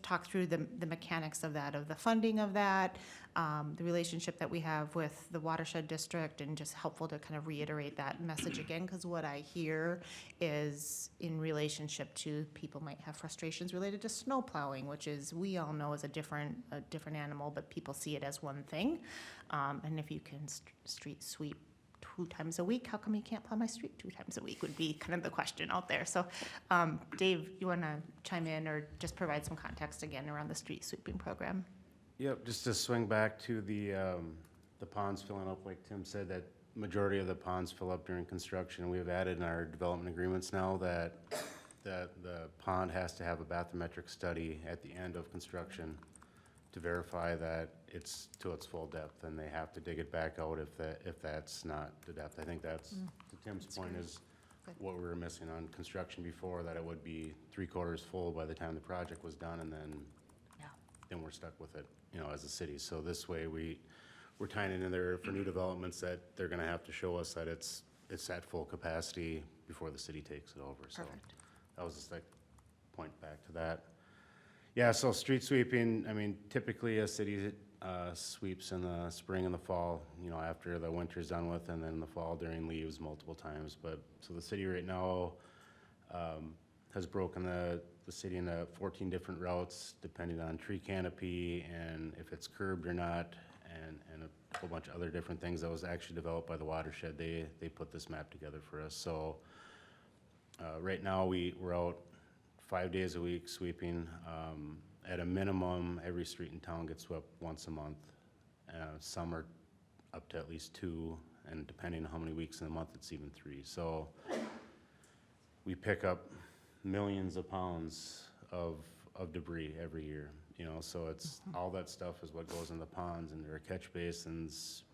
talk through the mechanics of that, of the funding of that, the relationship that we have with the Watershed District, and just helpful to kind of reiterate that message again, because what I hear is in relationship to people might have frustrations related to snow plowing, which is, we all know, is a different animal, but people see it as one thing. And if you can street sweep 2 times a week, how come you can't plow my street 2 times a week, would be kind of the question out there. So Dave, you want to chime in or just provide some context again around the street sweeping program? Yep, just to swing back to the ponds filling up, like Tim said, that majority of the ponds fill up during construction. We've added in our development agreements now that the pond has to have a bathymetric study at the end of construction to verify that it's to its full depth, and they have to dig it back out if that's not the depth. I think that's, to Tim's point, great. is Good. what we were missing on construction before, that it would be 3/4 full by the time the project was done, and then we're stuck with it, you know, as a city. So this way we're tying it in there for new developments that they're gonna have to show us that it's at full capacity before the city takes it over. So Perfect. that was just like point back to that. Yeah, so street sweeping, I mean, typically a city sweeps in the spring and the fall, you know, after the winter's done with, and then in the fall during leaves multiple times. But, so the city right now has broken the city into 14 different routes, depending on tree canopy and if it's curbed or not, and a whole bunch of other different things that was actually developed by the Watershed. They put this map together for us. So right now we're out 5 days a week sweeping. At a minimum, every street in town gets swept once a month. Some are up to at least 2. and depending on how many weeks in the month, it's even 3. So we pick up millions of pounds of debris every year, you know, so it's, all that stuff is what goes in the ponds and their catch basins,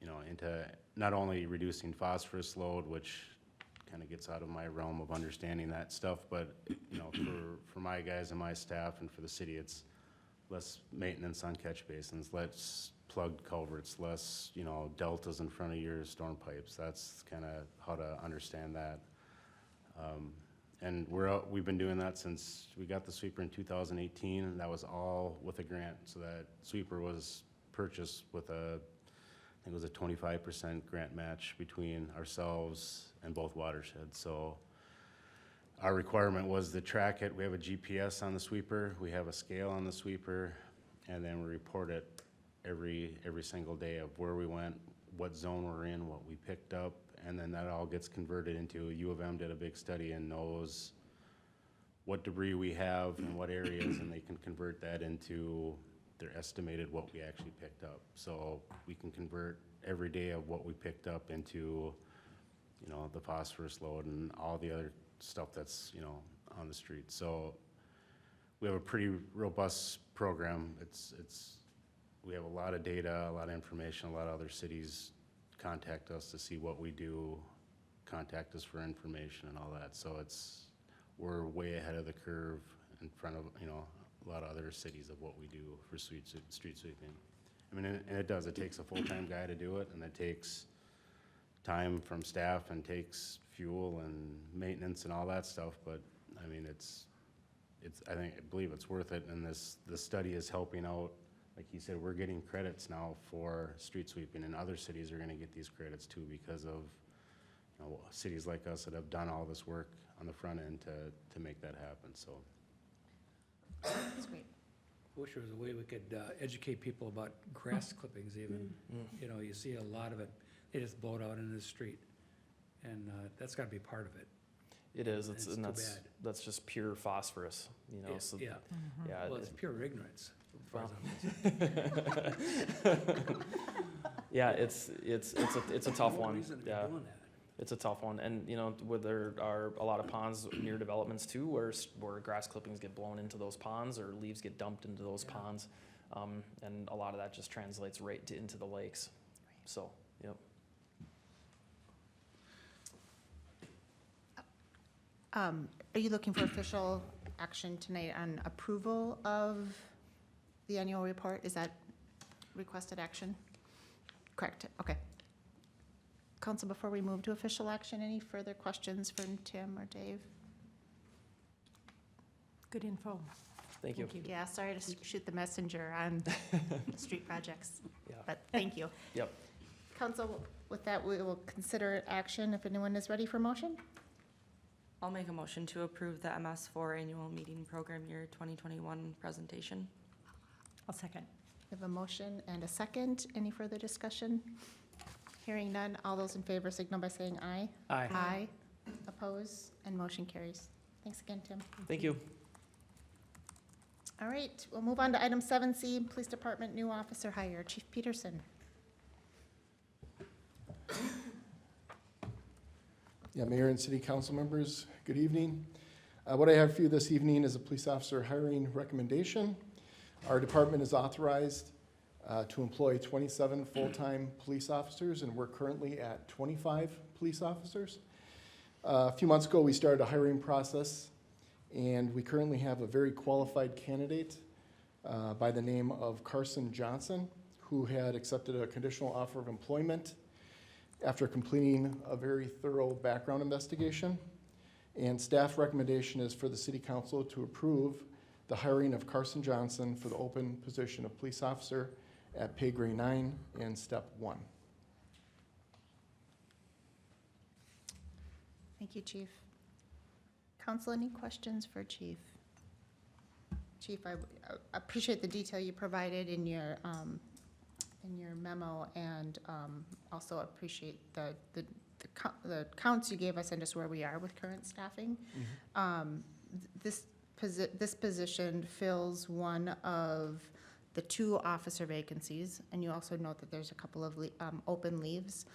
you know, into not only reducing phosphorus load, which kind of gets out of my realm of understanding that stuff, but, you know, for my guys and my staff and for the city, it's less maintenance on catch basins, less plugged culverts, less, you know, deltas in front of your storm pipes. That's kind of how to understand that. And we've been doing that since we got the sweeper in 2018, and that was all with a grant. So that sweeper was purchased with I think it was a 25% grant match between ourselves and both watersheds. So our requirement was to track it. We have a GPS on the sweeper, we have a scale on the sweeper, and then we report it every single day of where we went, what zone we're in, what we picked up, and then that all gets converted into, U of M did a big study and knows what debris we have in what areas, and they can convert that into their estimated what we actually picked up. So we can convert every day of what we picked up into, you know, the phosphorus load and all the other stuff that's, you know, on the street. So we have a pretty robust program. We have a lot of data, a lot of information, a lot of other cities contact us to see what we do, contact us for information and all that. So we're way ahead of the curve in front of, you know, a lot of other cities of what we do for street sweeping. I mean, and it does, it takes a full-time guy to do it, and it takes time from staff and takes fuel and maintenance and all that stuff, but I mean, I believe it's worth it, and this study is helping out. Like he said, we're getting credits now for street sweeping, and other cities are gonna get these credits too because of, you know, cities like us that have done all this work on the front end to make that happen, so. That's great. I wish there was a way we could educate people about grass clippings even. You know, you see a lot of it, they just blow it out into the street, and that's gotta be part of it. It is, It's and too that's, bad. that's just pure phosphorus, you know, Yeah, so. yeah, Yeah, well, it's pure ignorance. as far Well. as I'm concerned. Yeah, it's a tough No one, reason to be yeah. doing that. It's a tough one, and you know, there are a lot of ponds near developments too, where grass clippings get blown into those ponds or leaves get dumped into those ponds, and a lot of that just translates right into the lakes. So, yep. Are you looking for official action tonight on approval of the annual report? Is that requested action? Correct, okay. Council, before we move to official action, any further questions from Tim or Dave? Good info. Thank you. Yeah, sorry to shoot the messenger on street projects, Yeah. but thank you. Yep. Council, with that, we will consider action if anyone is ready for motion. I'll make a motion to approve the MS4 Annual Meeting Program Year 2021 presentation. I'll second. We have a motion and a second. Any further discussion? Hearing none, all those in favor signal by saying aye. Aye. Aye. Oppose, and motion carries. Thanks again, Tim. Thank you. All right, we'll move on to item 7C, Police Department new officer hire. Chief Peterson. Yeah, Mayor and City Council members, good evening. What I have for you this evening is a police officer hiring recommendation. Our department is authorized to employ 27 full-time police officers, and we're currently at 25 police officers. A few months ago, we started a hiring process, and we currently have a very qualified candidate by the name of Carson Johnson, who had accepted a conditional offer of employment after completing a very thorough background investigation. And staff recommendation is for the City Council to approve the hiring of Carson Johnson for the open position of police officer at pay grade 9 and step 1. Thank you, Chief. Council, any questions for Chief? Chief, I appreciate the detail you provided in your memo, and also appreciate the counts you gave us and just where we are with current staffing. This position fills one of the 2 officer vacancies, and you also note that there's a couple of open leaves.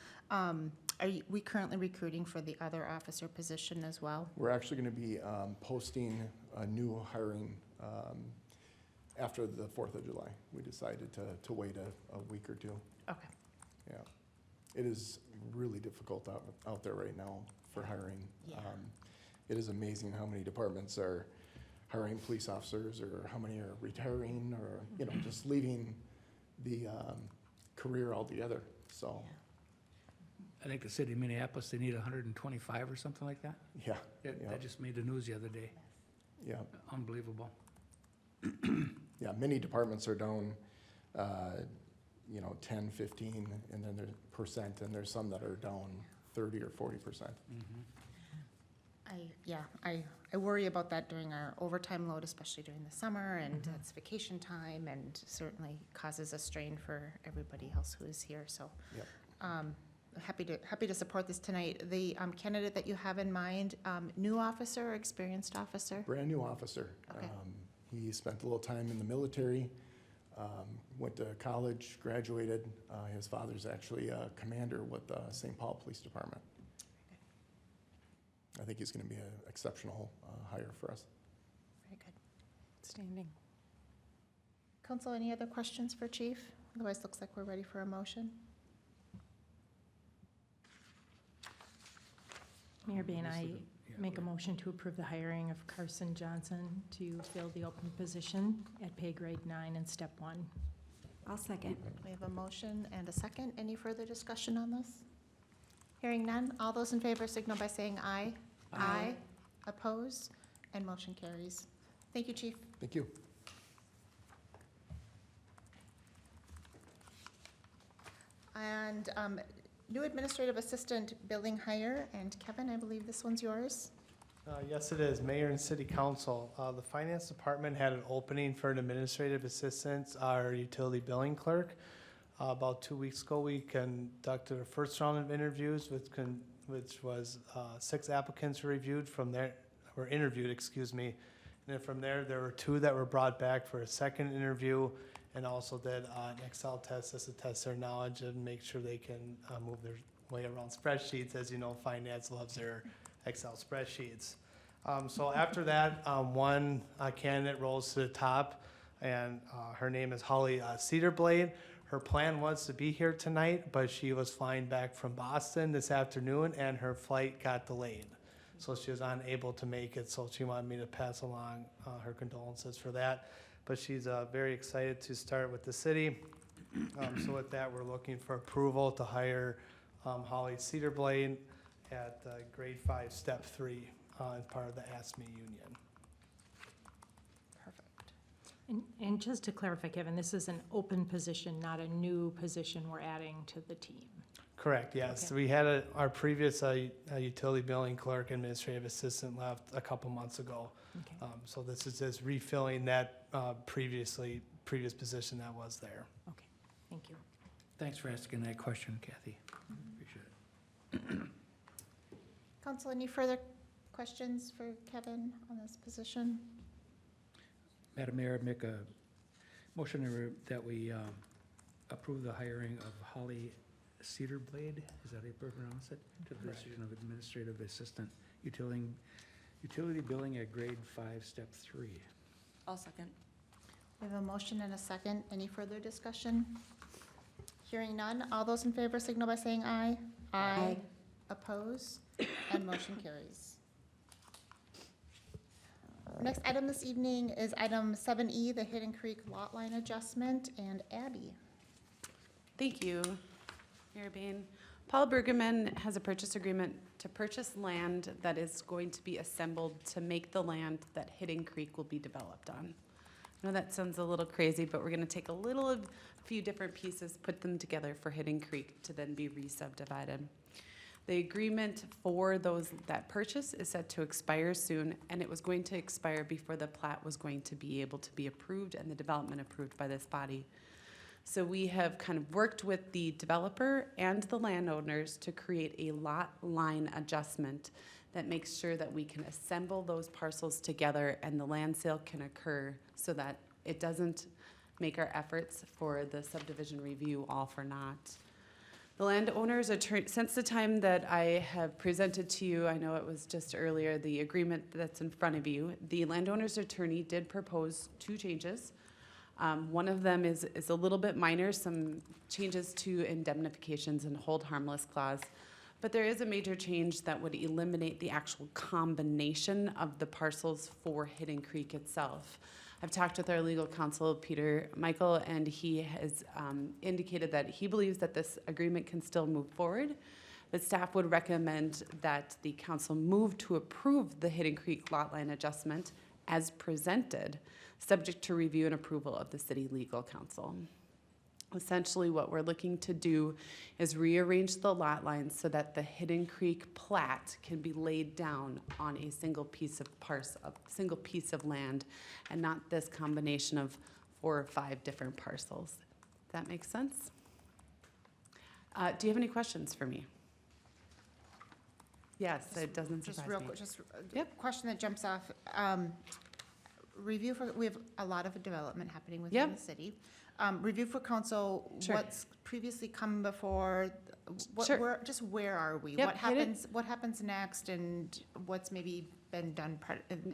We currently recruiting for the other officer position as well? We're actually going to be posting a new hiring after the 4th of July. We decided to wait a week or two. Okay. Yeah. It is really difficult out there right now for hiring. Yeah. It is amazing how many departments are hiring police officers, or how many are retiring, or, you know, just leaving the career altogether, so, I think the city of Minneapolis, they need 125 or something like that. yeah, That Yeah. that just made the news the other day. yeah. Unbelievable. Yeah, many departments are down, 10, 15, and then there's percent, and there's some that are down 30 or 40%. I worry about that during our overtime load, especially during the summer, and it's vacation time, and certainly causes a strain for everybody else who is here, so. Yep. Happy to support this tonight. The candidate that you have in mind, new officer or experienced officer? Brand new officer. Okay. He spent a little time in the military, went to college, graduated. His father's actually a commander with the St. Paul Police Department. I think he's going to be an exceptional hire for us. Very good. Standing. Council, any other questions for Chief? Otherwise, looks like we're ready for a motion. Mayor Bain, I Yeah, make a go ahead. motion to approve the hiring of Carson Johnson to fill the open position at pay grade 9 and step 1. I'll second. We have a motion and a second. Any further discussion on this? Hearing none. All those in favor signal by saying aye. Aye. Oppose, and motion carries. Thank you, Chief. Thank you. And new administrative assistant billing hire, and Kevin, I believe this one's yours. Yes, it is. Mayor and City Council. The Finance Department had an opening for an administrative assistant, our utility billing clerk. About 2 weeks ago, we conducted a first round of interviews, which was 6 applicants were interviewed, excuse me. And then from there were 2 that were brought back for a second interview, and also did an Excel test just to test their knowledge and make sure they can move their way around spreadsheets. As you know, finance loves their Excel spreadsheets. So after that, one candidate rose to the top, and her name is Holly Cedarblade. Her plan was to be here tonight, but she was flying back from Boston this afternoon, and her flight got delayed. So she was unable to make it, so she wanted me to pass along her condolences for that. But she's very excited to start with the city. So with that, we're looking for approval to hire Holly Cedarblade at grade 5, step 3, as part of the ASME union. Perfect. And just to clarify, Kevin, this is an open position, not a new position we're adding to the team. Correct, yes. Okay. We had our previous utility billing clerk administrative assistant left a couple months ago. Okay. So this is just refilling that previous position that was there. Okay, thank you. Thanks for asking that question, Kathy. Appreciate it. Council, any further questions for Kevin on this position? Madam Mayor, I'd make a motion that we approve the hiring of Holly Cedarblade, is that how you pronounce it? To the position of administrative assistant, utility billing at grade 5, step 3. I'll second. We have a motion and a second. Any further discussion? Hearing none. All those in favor signal by saying aye. Aye. Oppose, and motion carries. Our next item this evening is item 7E, the Hidden Creek lot line adjustment, and Abby. Thank you, Mayor Bain. Paul Bergerman has a purchase agreement to purchase land that is going to be assembled to make the land that Hidden Creek will be developed on. I know that sounds a little crazy, but we're gonna take a few different pieces, put them together for Hidden Creek to then be re-subdivided. The agreement for that purchase is set to expire soon, and it was going to expire before the plat was going to be able to be approved and the development approved by this body. So we have kind of worked with the developer and the landowners to create a lot line adjustment that makes sure that we can assemble those parcels together and the land sale can occur so that it doesn't make our efforts for the subdivision review all for naught. The landowner's attorney, since the time that I have presented to you, I know it was just earlier, the agreement that's in front of you, the landowner's attorney did propose 2 changes. One of them is a little bit minor, some changes to indemnifications and hold harmless clause. But there is a major change that would eliminate the actual combination of the parcels for Hidden Creek itself. I've talked with our legal counsel, Peter Michael, and he has indicated that he believes that this agreement can still move forward. But staff would recommend that the council move to approve the Hidden Creek lot line adjustment as presented, subject to review and approval of the city legal counsel. Essentially, what we're looking to do is rearrange the lot lines so that the Hidden Creek plat can be laid down on a single piece of land, and not this combination of 4 or 5 different parcels. Does that make sense? Do you have any questions for me? Yes, it doesn't Just surprise real me. quick, just a Yep. question that jumps off. We have a lot of development happening within Yep. the city. Review for council, Sure. what's previously come before, Sure. where are we? Yep, What happens next, and what's maybe been done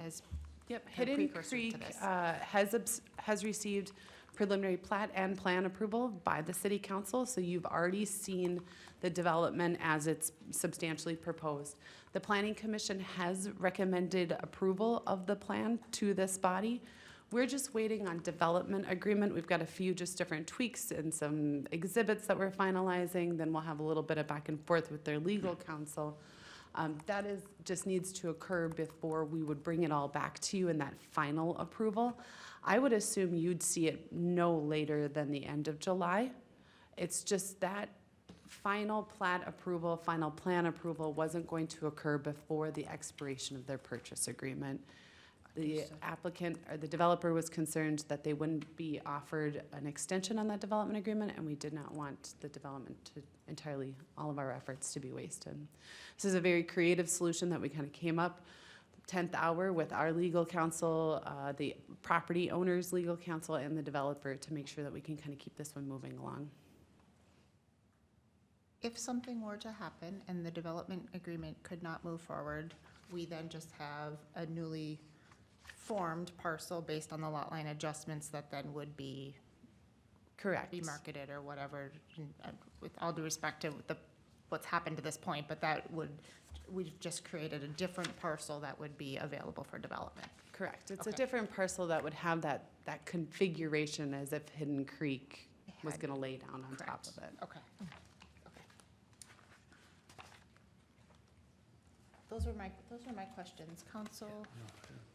as Yep, kind of Hidden precursor to Creek this. has received preliminary plat and plan approval by the city council, so you've already seen the development as it's substantially proposed. The planning commission has recommended approval of the plan to this body. We're just waiting on development agreement. We've got a few just different tweaks and some exhibits that we're finalizing, then we'll have a little bit of back and forth with their legal counsel. Just needs to occur before we would bring it all back to you in that final approval. I would assume you'd see it no later than the end of July. It's just that final plat approval, final plan approval wasn't going to occur before the expiration of their purchase agreement. The Understood. applicant, or the developer, was concerned that they wouldn't be offered an extension on that development agreement, and we did not want the development to entirely, all of our efforts to be wasted. This is a very creative solution that we kind of came up 10th hour with our legal counsel, the property owner's legal counsel, and the developer to make sure that we can kind of keep this one moving along. If something were to happen and the development agreement could not move forward, we then just have a newly formed parcel based on the lot line adjustments that then would be Correct. remarketed or whatever, with all due respect to what's happened to this point, but we've just created a different parcel that would be available for development. Correct. It's a Okay. different parcel that would have that configuration as if Hidden Creek was Had- going to lay down on top Correct. of it. Okay. Those were my questions. Council,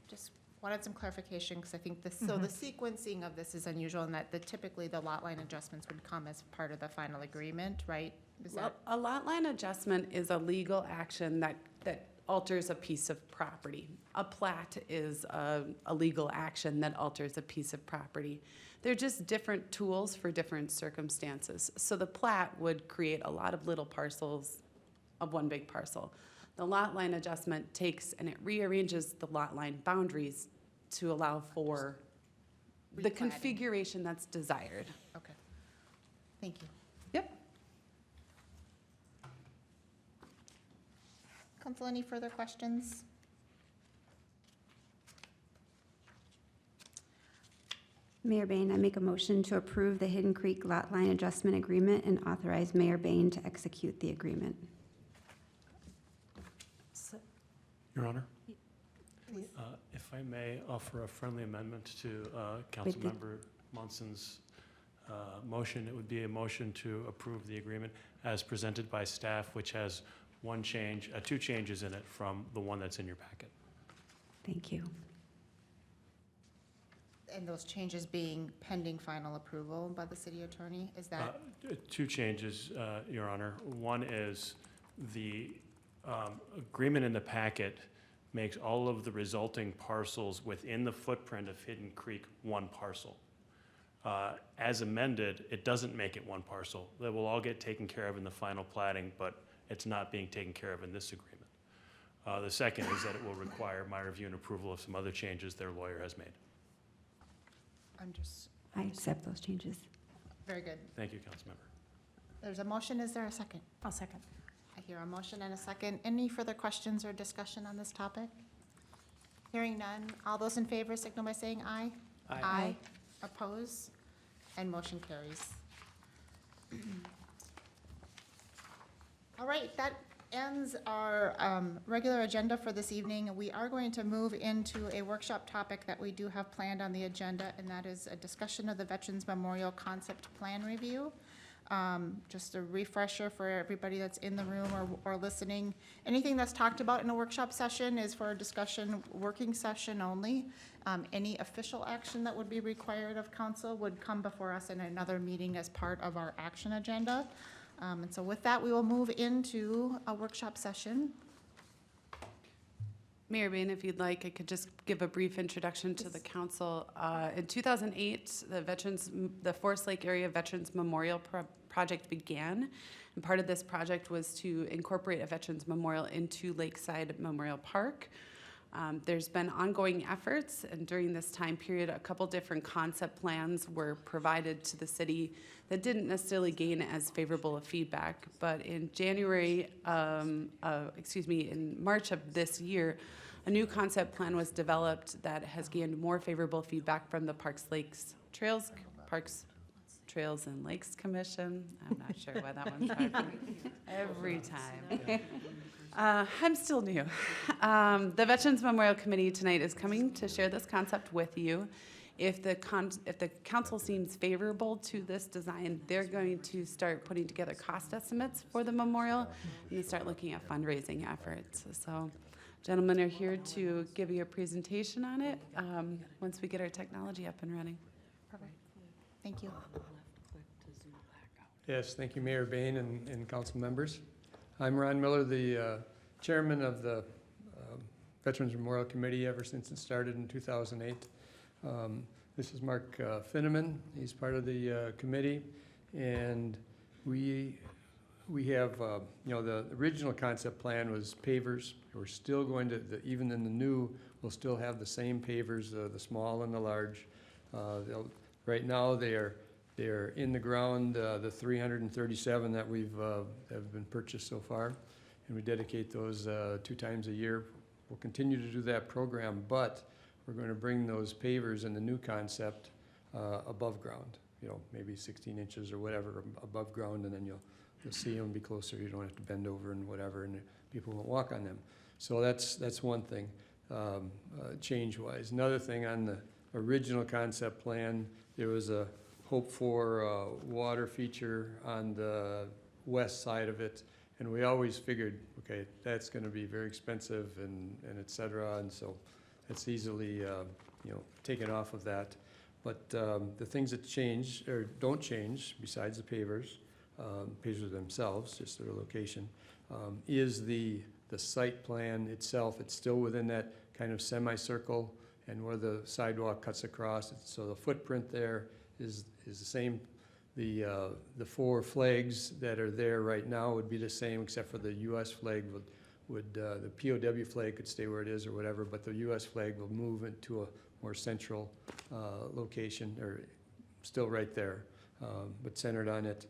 just wanted some clarification, because I think this, so the sequencing of this is unusual in that typically the lot line adjustments would come as part of the final agreement, right? Is Well, that, a lot line adjustment is a legal action that alters a piece of property. A plat is a legal action that alters a piece of property. They're just different tools for different circumstances. So the plat would create a lot of little parcels of one big parcel. The lot line adjustment takes and it rearranges the lot line boundaries to allow for the Replatting. configuration that's desired. okay. Thank you. Yep. Council, any further questions? Mayor Bain, I make a motion to approve the Hidden Creek Lot Line Adjustment Agreement and authorize Mayor Bain to execute the agreement. Your Honor, Please. if I may offer a friendly amendment to Wait, Councilmember Munson's motion, it would be a motion to approve the agreement as presented by staff, which has two changes in it from the one that's in your packet. Thank you. And those changes being pending final approval by the city attorney, is that? Two changes, Your Honor. One is the agreement in the packet makes all of the resulting parcels within the footprint of Hidden Creek one parcel. As amended, it doesn't make it one parcel. They will all get taken care of in the final plating, but it's not being taken care of in this agreement. The second is that it will require my review and approval of some other changes their lawyer has made. I accept those changes. Very good. Thank you, Councilmember. There's a motion. Is there a second? I'll second. I hear a motion and a second. Any further questions or discussion on this topic? Hearing none. All those in favor signal by saying aye. Aye. Oppose? And motion carries. All right, that ends our regular agenda for this evening. We are going to move into a workshop topic that we do have planned on the agenda, and that is a discussion of the Veterans Memorial Concept Plan Review. Just a refresher for everybody that's in the room or listening. Anything that's talked about in a workshop session is for a discussion, working session only. Any official action that would be required of council would come before us in another meeting as part of our action agenda. And so with that, we will move into a workshop session. Mayor Bain, if you'd like, I could just give a brief introduction to the council. In 2008, the Forest Lake Area Veterans Memorial Project began. And part of this project was to incorporate a Veterans Memorial into Lakeside Memorial Park. There's been ongoing efforts, and during this time period, a couple different concept plans were provided to the city that didn't necessarily gain as favorable a feedback. But in in March of this year, a new concept plan was developed that has gained more favorable feedback from the Parks, Trails and Lakes Commission. I'm not sure why that one's hard every time. I'm still new. The Veterans Memorial Committee tonight is coming to share this concept with you. If the council seems favorable to this design, they're going to start putting together cost estimates for the memorial and start looking at fundraising efforts. So, gentlemen are here to give you a presentation on it once we get our technology up and running. Perfect. Thank you. Yes, thank you, Mayor Bain and council members. I'm Ron Miller, the chairman of the Veterans Memorial Committee ever since it started in 2008. This is Mark Finneman. He's part of the committee, and we have, the original concept plan was pavers. We're still going to, even in the new, we'll still have the same pavers, the small and the large. Right now, they're in the ground, the 337 that have been purchased so far, and we dedicate those 2 times a year. We'll continue to do that program, but we're going to bring those pavers in the new concept above ground, maybe 16 inches or whatever above ground, and then you'll see them be closer. You don't have to bend over and whatever, and people won't walk on them. So that's one thing, change-wise. Another thing, on the original concept plan, there was a hope for water feature on the west side of it, and we always figured, okay, that's going to be very expensive and et cetera, and so it's easily taken off of that. But the things that change or don't change, besides the pavers themselves, just their location, is the site plan itself. It's still within that kind of semicircle, and where the sidewalk cuts across, so the footprint there is the same. The 4 flags that are there right now would be the same, except for the U.S. flag would the POW flag could stay where it is or whatever, but the U.S. flag will move into a more central location, or still right there, but centered on it.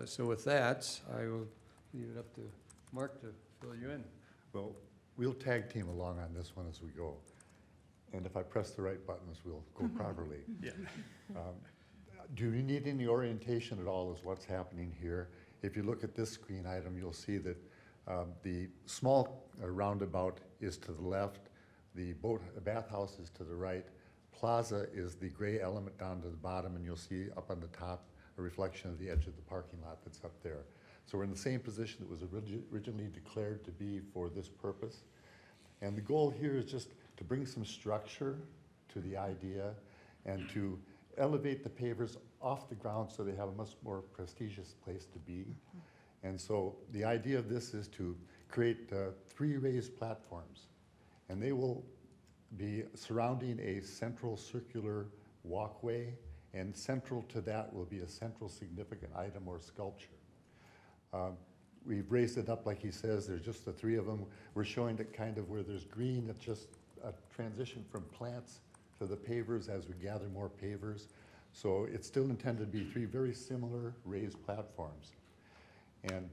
So with that, I will leave it up to Mark to fill you in. Well, we'll tag team along on this one as we go. And if I press the right buttons, we'll go properly. Yeah. Do you need any orientation at all as what's happening here? If you look at this screen item, you'll see that the small roundabout is to the left, the bathhouse is to the right, plaza is the gray element down to the bottom, and you'll see up on the top a reflection of the edge of the parking lot that's up there. So we're in the same position that was originally declared to be for this purpose. And the goal here is just to bring some structure to the idea and to elevate the pavers off the ground so they have a much more prestigious place to be. And so the idea of this is to create 3 raised platforms, and they will be surrounding a central circular walkway, and central to that will be a central significant item or sculpture. We've raised it up like he says, there's just the 3 of them. We're showing it kind of where there's green, it's just a transition from plants to the pavers as we gather more pavers. So it's still intended to be 3 very similar raised platforms. And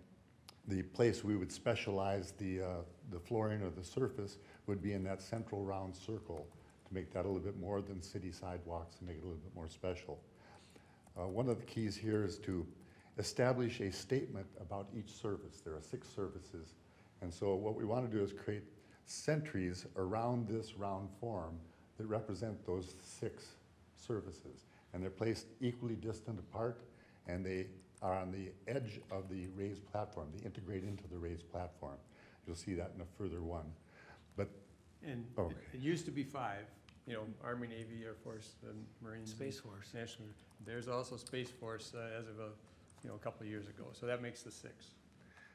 the place we would specialize the flooring or the surface would be in that central round circle to make that a little bit more than city sidewalks and make it a little bit more special. One of the keys here is to establish a statement about each surface. There are 6 surfaces. And so what we want to do is create sentries around this round form that represent those 6 surfaces. And they're placed equally distant apart, and they are on the edge of the raised platform. They integrate into the raised platform. You'll see that in a further one. But And okay. it used to be 5, you know, Army, Navy, Air Force, and Marines. Space Force. National. There's also Space Force as of a couple of years ago. So that makes the 6.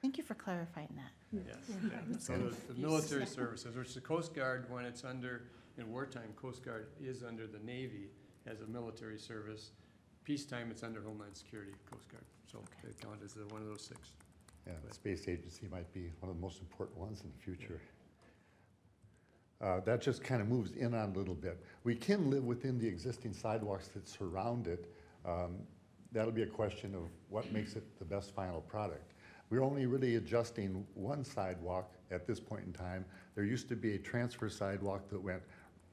Thank you for clarifying that. Yes. Yeah. So the military services, which the Coast Guard, when it's under, in wartime, Coast Guard is under the Navy as a military service. Peacetime, it's under Homeland Security, Coast Guard. So they count as one of those 6. Yeah, the space agency might be one of the most important ones in the future. That just kind of moves in on a little bit. We can live within the existing sidewalks that surround it. That'll be a question of what makes it the best final product. We're only really adjusting one sidewalk at this point in time. There used to be a transfer sidewalk that went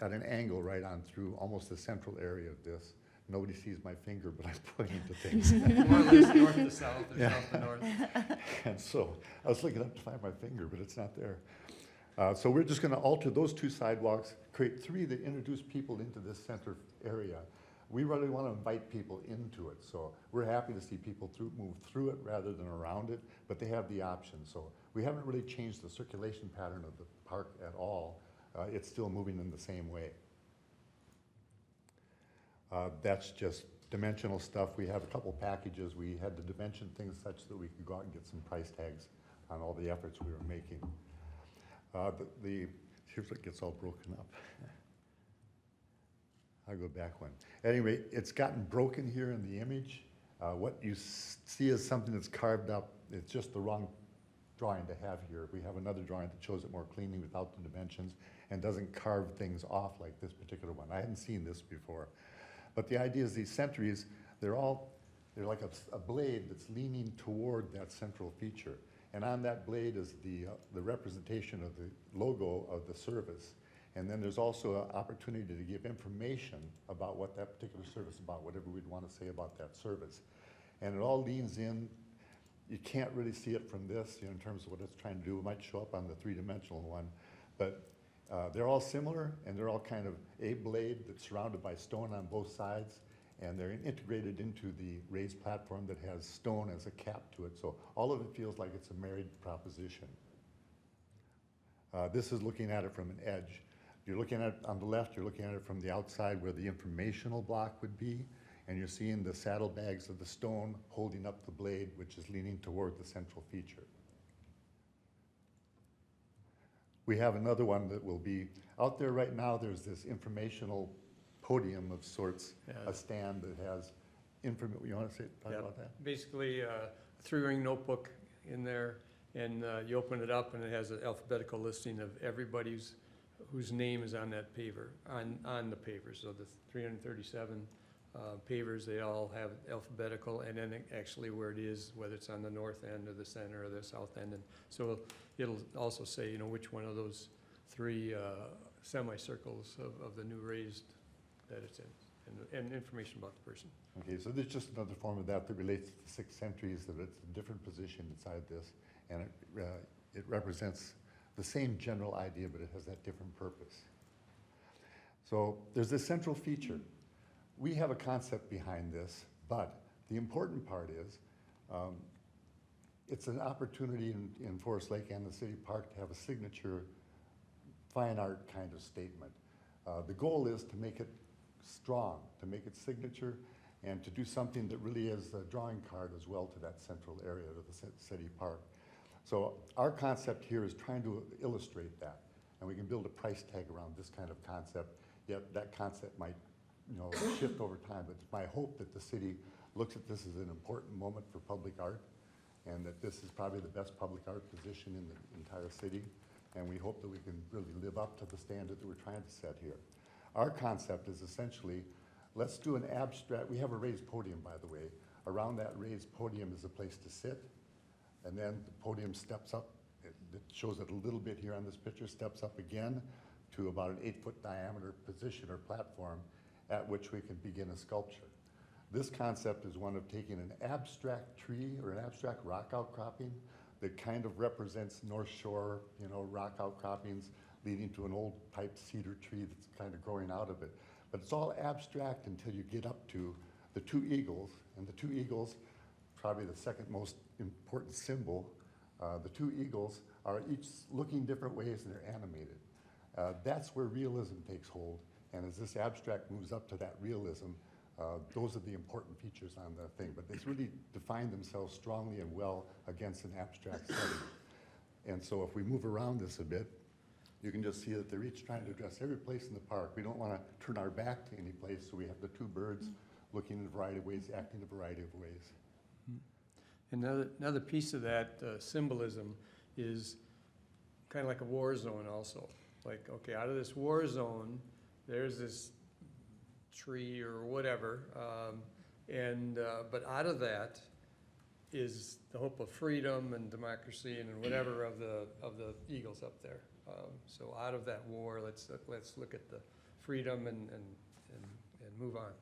at an angle right on through almost the central area of this. Nobody sees my finger, but I'm pointing to things. More or less north to south or Yeah. south to north. And so I was looking up to find my finger, but it's not there. So we're just going to alter those 2 sidewalks, create 3 that introduce people into this center area. We really want to invite people into it. So we're happy to see people move through it rather than around it, but they have the option. So we haven't really changed the circulation pattern of the park at all. It's still moving in the same way. That's just dimensional stuff. We have a couple packages. We had to dimension things such that we could go out and get some price tags on all the efforts we were making. Here's what gets all broken up. I'll go back one. Anyway, it's gotten broken here in the image. What you see is something that's carved up. It's just the wrong drawing to have here. We have another drawing that shows it more cleanly without the dimensions and doesn't carve things off like this particular one. I hadn't seen this before. But the idea is these sentries, they're like a blade that's leaning toward that central feature. And on that blade is the representation of the logo of the service. And then there's also an opportunity to give information about what that particular service is about, whatever we'd want to say about that service. And it all leans in. You can't really see it from this, in terms of what it's trying to do. It might show up on the 3-dimensional one. But they're all similar, and they're all kind of a blade that's surrounded by stone on both sides. And they're integrated into the raised platform that has stone as a cap to it. So all of it feels like it's a married proposition. This is looking at it from an edge. You're looking at it on the left, you're looking at it from the outside where the informational block would be, and you're seeing the saddlebags of the stone holding up the blade, which is leaning toward the central feature. We have another one that will be out there right now. There's this informational podium of sorts, Yeah. a stand that has information. You want to talk about that? Basically, a 3-ring notebook in there, and you open it up, and it has an alphabetical listing of everybody's whose name is on that paver, on the paver. So the 337 pavers, they all have alphabetical, and then actually where it is, whether it's on the north end or the center or the south end. And so it'll also say, which one of those 3 semicircles of the new raised that it's in, and information about the person. Okay, so there's just another form of that relates to the 6 centuries, that it's a different position inside this, and it represents the same general idea, but it has that different purpose. So there's this central feature. We have a concept behind this, but the important part is it's an opportunity in Forest Lake and the city park to have a signature fine art kind of statement. The goal is to make it strong, to make it signature, and to do something that really is a drawing card as well to that central area of the city park. So our concept here is trying to illustrate that, and we can build a price tag around this kind of concept, yet that concept might shift over time. But it's my hope that the city looks at this as an important moment for public art, and that this is probably the best public art position in the entire city, and we hope that we can really live up to the standard that we're trying to set here. Our concept is essentially, let's do an abstract, we have a raised podium, by the way. Around that raised podium is a place to sit, and then the podium steps up. It shows it a little bit here on this picture, steps up again to about an 8-foot diameter position or platform at which we can begin a sculpture. This concept is one of taking an abstract tree or an abstract rock outcropping that kind of represents North Shore, rock outcroppings leading to an old pipe cedar tree that's kind of growing out of it. But it's all abstract until you get up to the two eagles, and the two eagles, probably the second most important symbol. The two eagles are each looking different ways and they're animated. That's where realism takes hold, and as this abstract moves up to that realism, those are the important features on the thing, but they really define themselves strongly and well against an abstract setting. And so if we move around this a bit, you can just see that they're each trying to address every place in the park. We don't want to turn our back to any place, so we have the two birds looking in a variety of ways, acting in a variety of ways. Another piece of that symbolism is kind of like a war zone also. Like, okay, out of this war zone, there's this tree or whatever, but out of that is the hope of freedom and democracy and whatever of the eagles up there. So out of that war, let's look at the freedom and move on.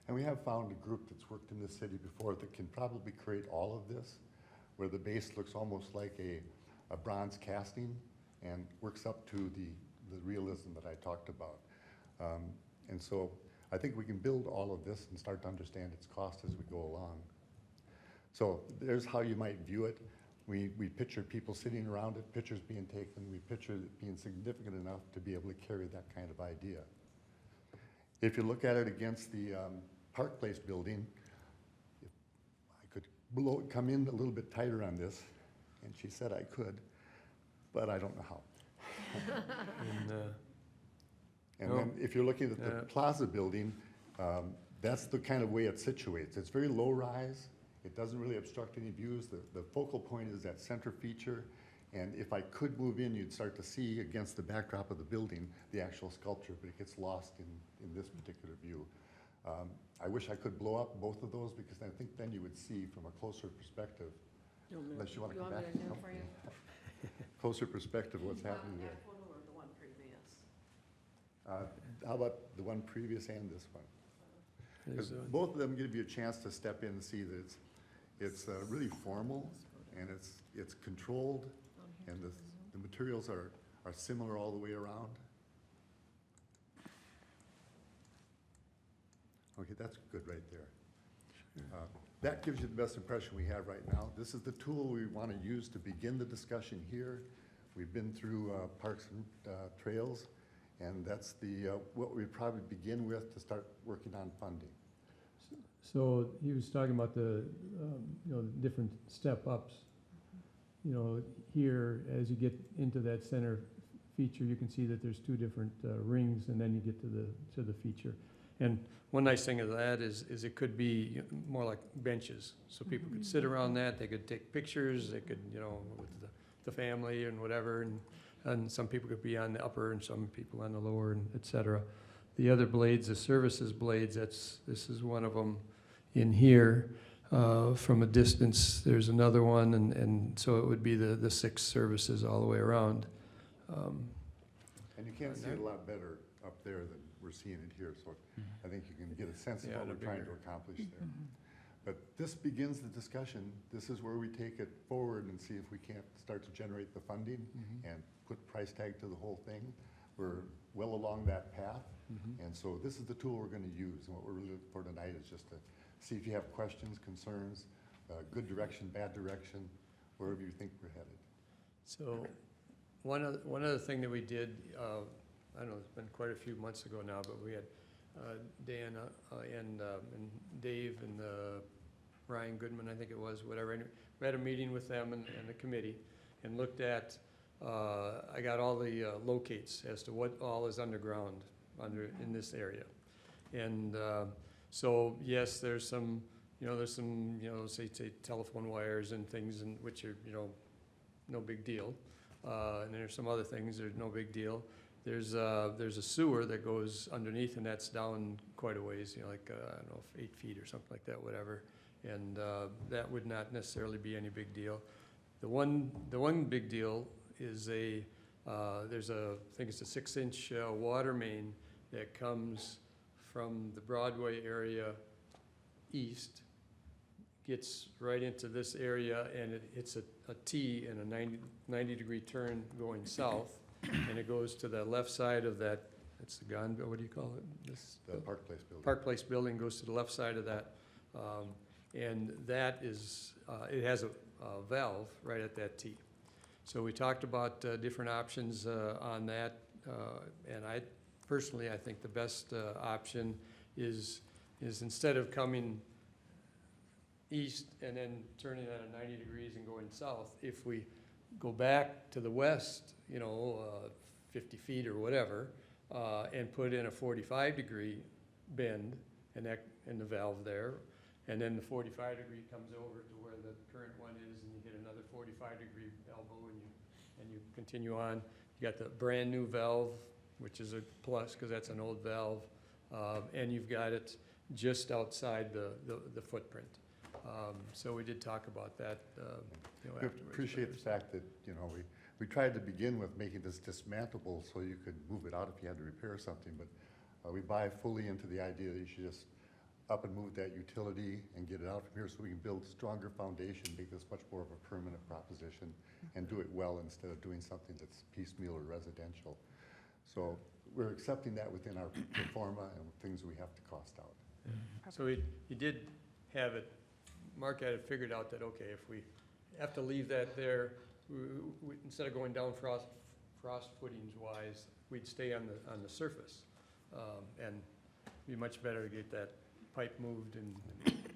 And we have found a group that's worked in this city before that can probably create all of this, where the base looks almost like a bronze casting and works up to the realism that I talked about. And so I think we can build all of this and start to understand its cost as we go along. So there's how you might view it. We picture people sitting around it, pictures being taken. We picture it being significant enough to be able to carry that kind of idea. If you look at it against the Park Place building, if I could come in a little bit tighter on this, and she said I could, but I don't know how. And then if you're looking at the Plaza building, that's the kind of way it situates. It's very low rise. It doesn't really obstruct any views. The focal point is that center feature. And if I could move in, you'd start to see against the backdrop of the building the actual sculpture, but it gets lost in this particular view. I wish I could blow up both of those, because I think then you would see from a closer perspective, unless you want to come back. You want me to do it for you? Closer perspective of what's happening there. That photo or the one previous? How about the one previous and this one? Because both of them give you a chance to step in and see that it's really formal, and it's controlled, and the materials are similar all the way around. Okay, that's good right there. That gives you the best impression we have right now. This is the tool we want to use to begin the discussion here. We've been through Parks and Trails, and that's what we probably begin with to start working on funding. So he was talking about the different step ups. Here, as you get into that center feature, you can see that there's two different rings, and then you get to the feature. And one nice thing of that is it could be more like benches, so people could sit around that. They could take pictures. They could, with the family and whatever, and some people could be on the upper and some people on the lower, and et cetera. The other blades, the services blades, this is one of them in here. From a distance, there's another one, and so it would be the 6 services all the way around. And you can see it a lot better up there than we're seeing it here, so I think you can get a sense of what we're trying to accomplish there. But this begins the discussion. This is where we take it forward and see if we can't start to generate the funding and put price tag to the whole thing. We're well along that path, and so this is the tool we're going to use. And what we're really looking for tonight is just to see if you have questions, concerns, good direction, bad direction, wherever you think we're headed. So one other thing that we did, I don't know, it's been quite a few months ago now, but we had Dan and Dave and Ryan Goodman, I think it was, whatever. And we had a meeting with them and the committee and looked at, I got all the locates as to what all is underground in this area. And so yes, there's some say telephone wires and things, which are no big deal. And there's some other things that are no big deal. there's a sewer that goes underneath, and that's down quite a ways, you know, like, I don't know, 8 feet or something like that, whatever. And that would not necessarily be any big deal. The one big deal is there's I think it's a 6-inch water main that comes from the Broadway area east, gets right into this area, and it hits a T in a 90-degree turn going south, and it goes to the left side of that, it's the what do you call it? The Park Place building. Park Place building goes to the left side of that. And that is, it has a valve right at that T. So we talked about different options on that, and I think the best option is instead of coming east and then turning at a 90 degrees and going south, if we go back to the west, 50 feet or whatever, and put in a 45-degree bend in the valve there, and then the 45-degree comes over to where the current one is, and you get another 45-degree elbow, and you continue on. You got the brand-new valve, which is a plus, because that's an old valve, and you've got it just outside the footprint. So we did talk about that, We afterwards. appreciate the fact that, we tried to begin with making this dismantleable so you could move it out if you had to repair something, but we buy fully into the idea that you should just up and move that utility and get it out from here so we can build stronger foundation, make this much more of a permanent proposition, and do it well instead of doing something that's piecemeal or residential. So we're accepting that within our pro forma and things we have to cost out. So he did have it, Mark had it figured out that, okay, if we have to leave that there, we instead of going down frost footings wise, we'd stay on the surface. And be much better to get that pipe moved and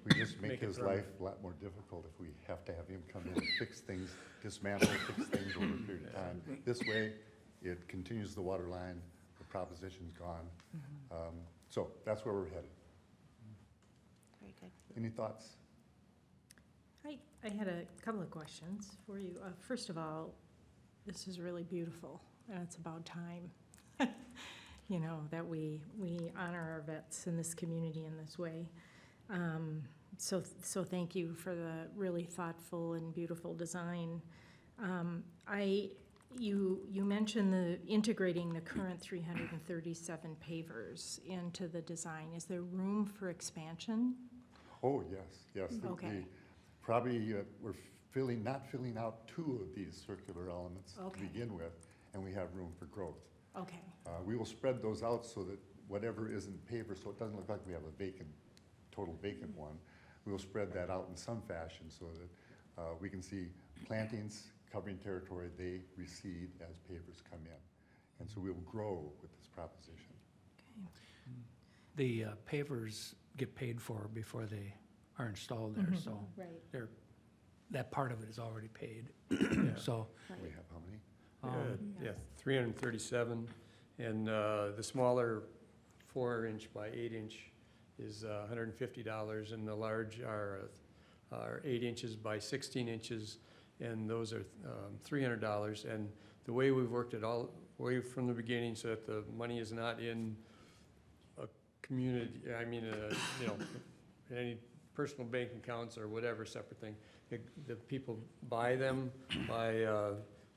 We just make Make it his permanent. life a lot more difficult if we have to have him come in and fix things, dismantle, fix things over a period of time. This way, it continues the water line, the proposition's gone. So that's where we're headed. Very good. Any thoughts? I had a couple of questions for you. First of all, this is really beautiful, and it's about time, that we honor our vets in this community in this way. So thank you for the really thoughtful and beautiful design. You mentioned integrating the current 337 pavers into the design. Is there room for expansion? Oh, yes. Okay. Probably, we're not filling out 2 of these circular elements to begin with, and we have room for growth. Okay. We will spread those out so that whatever isn't paver, so it doesn't look like we have a total vacant one, we will spread that out in some fashion so that we can see plantings covering territory, they recede as pavers come in. And so we will grow with this proposition. The pavers get paid for before they are installed there, so Right. that part of it is already paid. So, We have how many? Yeah, 337, and the smaller 4-inch by 8-inch is $150, and the large are 8 inches by 16 inches, and those are $300. And the way we've worked it all way from the beginning, so that the money is not in a community, any personal bank accounts or whatever separate thing. The people buy them by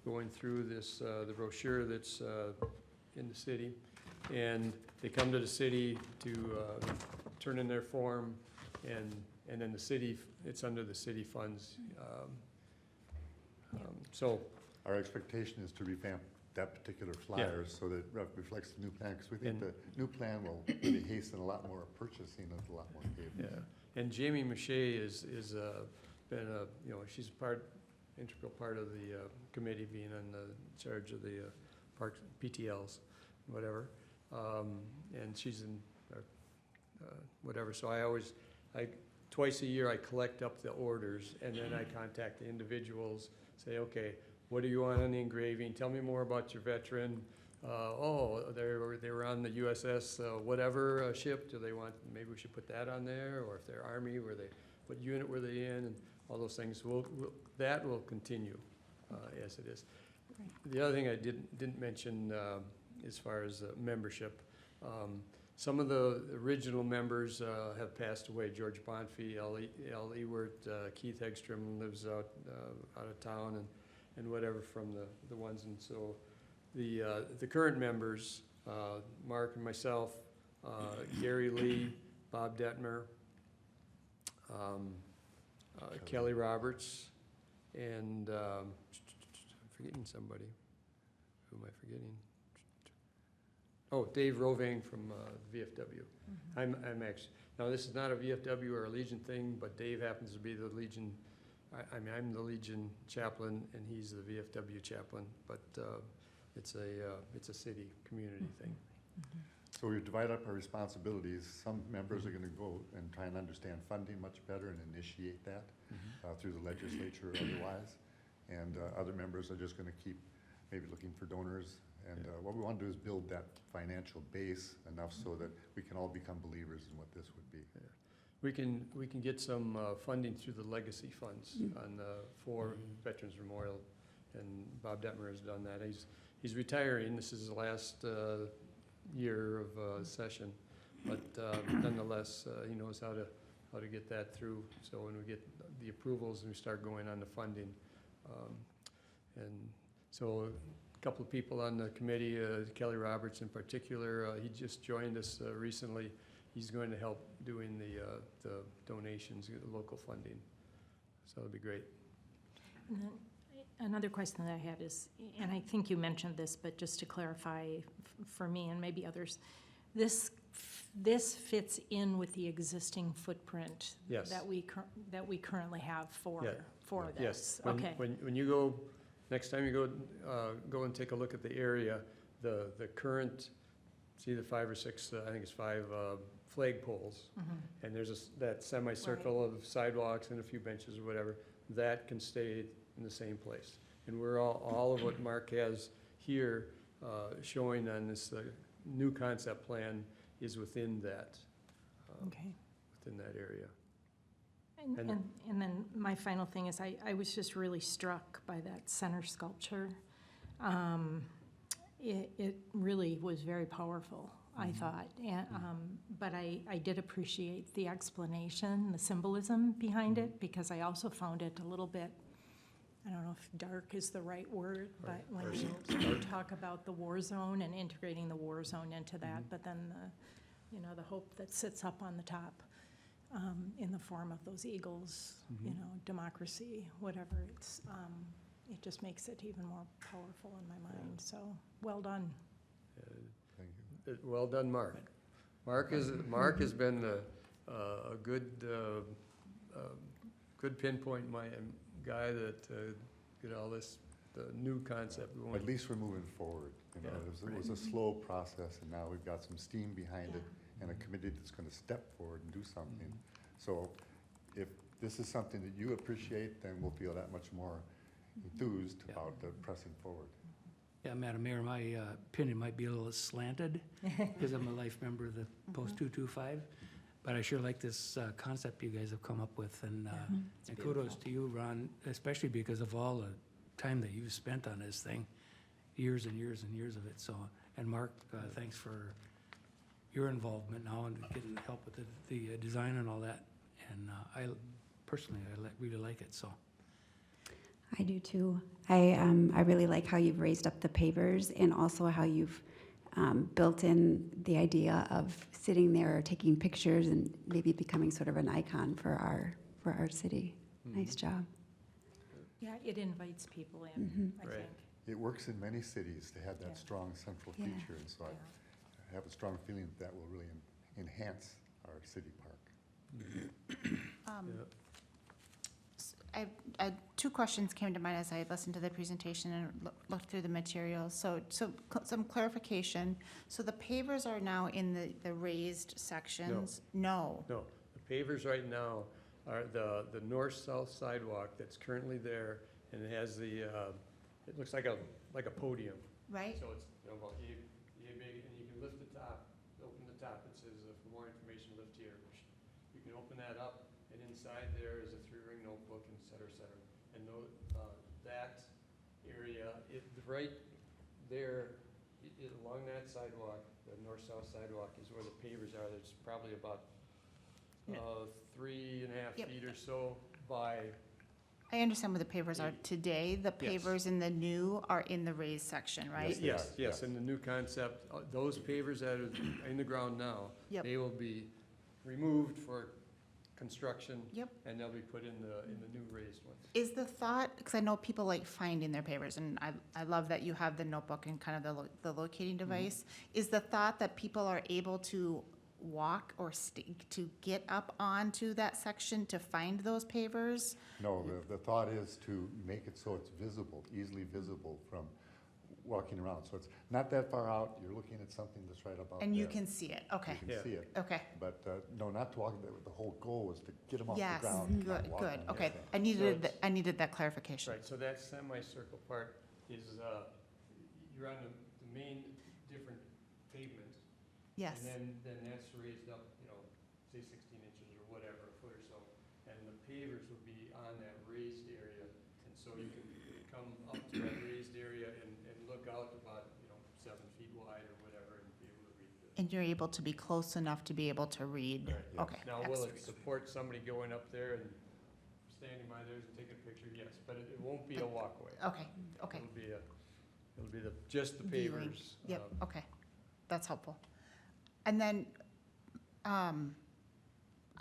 going through this, the brochure that's in the city, and they come to the city to turn in their form, and then the city, it's under the city funds. So Our expectation is to revamp that particular flyer so that it reflects the new plan, because we think the new plan will really hasten a lot more purchasing of a lot more pavement. yeah, and Jamie Mache is been she's integral part of the committee, being in the charge of the parks, PTLs, whatever, and she's in whatever. So twice a year I collect up the orders, and then I contact the individuals, say, okay, what do you want on the engraving? Tell me more about your veteran. They were on the USS whatever ship. Do they want? Maybe we should put that on there. Or if they're Army, what unit were they in, and all those things. That will continue as it is. The other thing I didn't mention as far as membership. Some of the original members have passed away. George Bonfey, Al Ewert, Keith Hegstrom lives out of town, and whatever from the ones. And so the current members, Mark and myself, Gary Lee, Bob Detmer, Kelly Roberts, and I'm forgetting somebody. Who am I forgetting? Oh, Dave Roving from the VFW. I'm actually, now this is not a VFW or a Legion thing, but Dave happens to be the Legion, I mean, I'm the Legion chaplain and he's the VFW chaplain, but it's a city, community thing. So we've divided up our responsibilities. Some members are gonna go and try and understand funding much better and initiate that through the legislature or otherwise. And other members are just gonna keep maybe looking for donors. And what we want to do is build that financial base enough so that we can all become believers in what this would be. Yeah. We can get some funding through the legacy funds on for Veterans Memorial, and Bob Detmer has done that. He's retiring. This is his last year of session, but nonetheless, he knows how to get that through. So when we get the approvals and we start going on the funding, and so. A couple of people on the committee, Kelly Roberts in particular, he just joined us recently. He's going to help doing the donations, the local funding. So it'll be great. And then another question that I had is, and I think you mentioned this, but just to clarify for me and maybe others, this fits in with the existing footprint Yes. that we currently have for this. Yes. Okay. When you go. Next time you go and take a look at the area, the current, see the 5 or 6, I think it's 5 flag poles, and there's that semicircle of sidewalks and a few benches or whatever, that can stay in the same place. And we're all of what Mark has here showing on this new concept plan is within that, within that area. And then my final thing is I was just really struck by that center sculpture. It really was very powerful, I thought. And, but I did appreciate the explanation, the symbolism behind it, because I also found it a little bit, I don't know if dark is the right word, but when you talk about the war zone and integrating the war zone into that, but then the hope that sits up on the top. In the form of those eagles, democracy, whatever. It just makes it even more powerful in my mind. So, well done. Thank you. Well done, Mark. Mark has been a good pinpoint guy that get all this the new concept going. At least we're moving forward. It was a slow process, and now we've got some steam behind it. And a committee that's going to step forward and do something. So if this is something that you appreciate, then we'll feel that much more enthused about pressing forward. Yeah, Madam Mayor, my opinion might be a little slanted because I'm a life member of the Post 225, but I sure like this concept you guys have come up with, and kudos to you, Ron, especially because of all the time that you've spent on this thing, years and years and years of it. So, and Mark, thanks for your involvement now and getting help with the design and all that. And I personally, really like it, so. I do too. I really like how you've raised up the pavers and also how you've built in the idea of sitting there, taking pictures, and maybe becoming sort of an icon for our city. Nice job. Yeah, it invites people in, I think. It works in many cities to have that strong central feature, and so I have a strong feeling that will really enhance our city park. Two questions came to mind as I listened to the presentation and looked through the materials. So some clarification. So the pavers are now in the raised sections? No. No, the pavers right now are the north-south sidewalk that's currently there, and it has the, it looks like a podium. Right. So it's, about big, and you can lift the top, open the top, it says, for more information, lift here. You can open that up, and inside there is a 3-ring notebook, and et cetera, and that area, right there, along that sidewalk, the north-south sidewalk is where the pavers are. There's probably about, Yeah. 3.5 Yep. feet or so by, I understand where the pavers are today. The Yes. pavers in the new are in the raised section, right? Yes, they yes, are, yes, yes. in the new concept, those pavers that are in the ground now, Yep. they will be removed for construction. Yep. And they'll be put in the new raised ones. Is the thought, because I know people like finding their pavers, and I love that you have the notebook and kind of the locating device. Is the thought that people are able to walk or to get up onto that section to find those pavers? No, the thought is to make it so it's visible, easily visible from walking around. So it's not that far out, you're looking at something that's right about there. And you can see it, okay, You can see it. okay. But, no, not to walk, the whole goal was to get them off the Yes, ground. and not good, walk good, on the okay. ground. I needed that clarification. Right, so that semicircle part is, you're on the main different pavement. Yes, And then that's raised up, say 16 inches or whatever, a foot or so. And the pavers would be on that raised area. And so you can come up to that raised area and look out about, 7 feet wide or whatever and be able to read it. and you're able to be close enough to be able to read? Yes. Okay. Now, will it excellent. support somebody going up there and standing by there and taking a picture? Yes, but it won't be a walkway. Okay, okay. It'll be just the Viewing. pavers. Yep, okay, that's helpful. And then,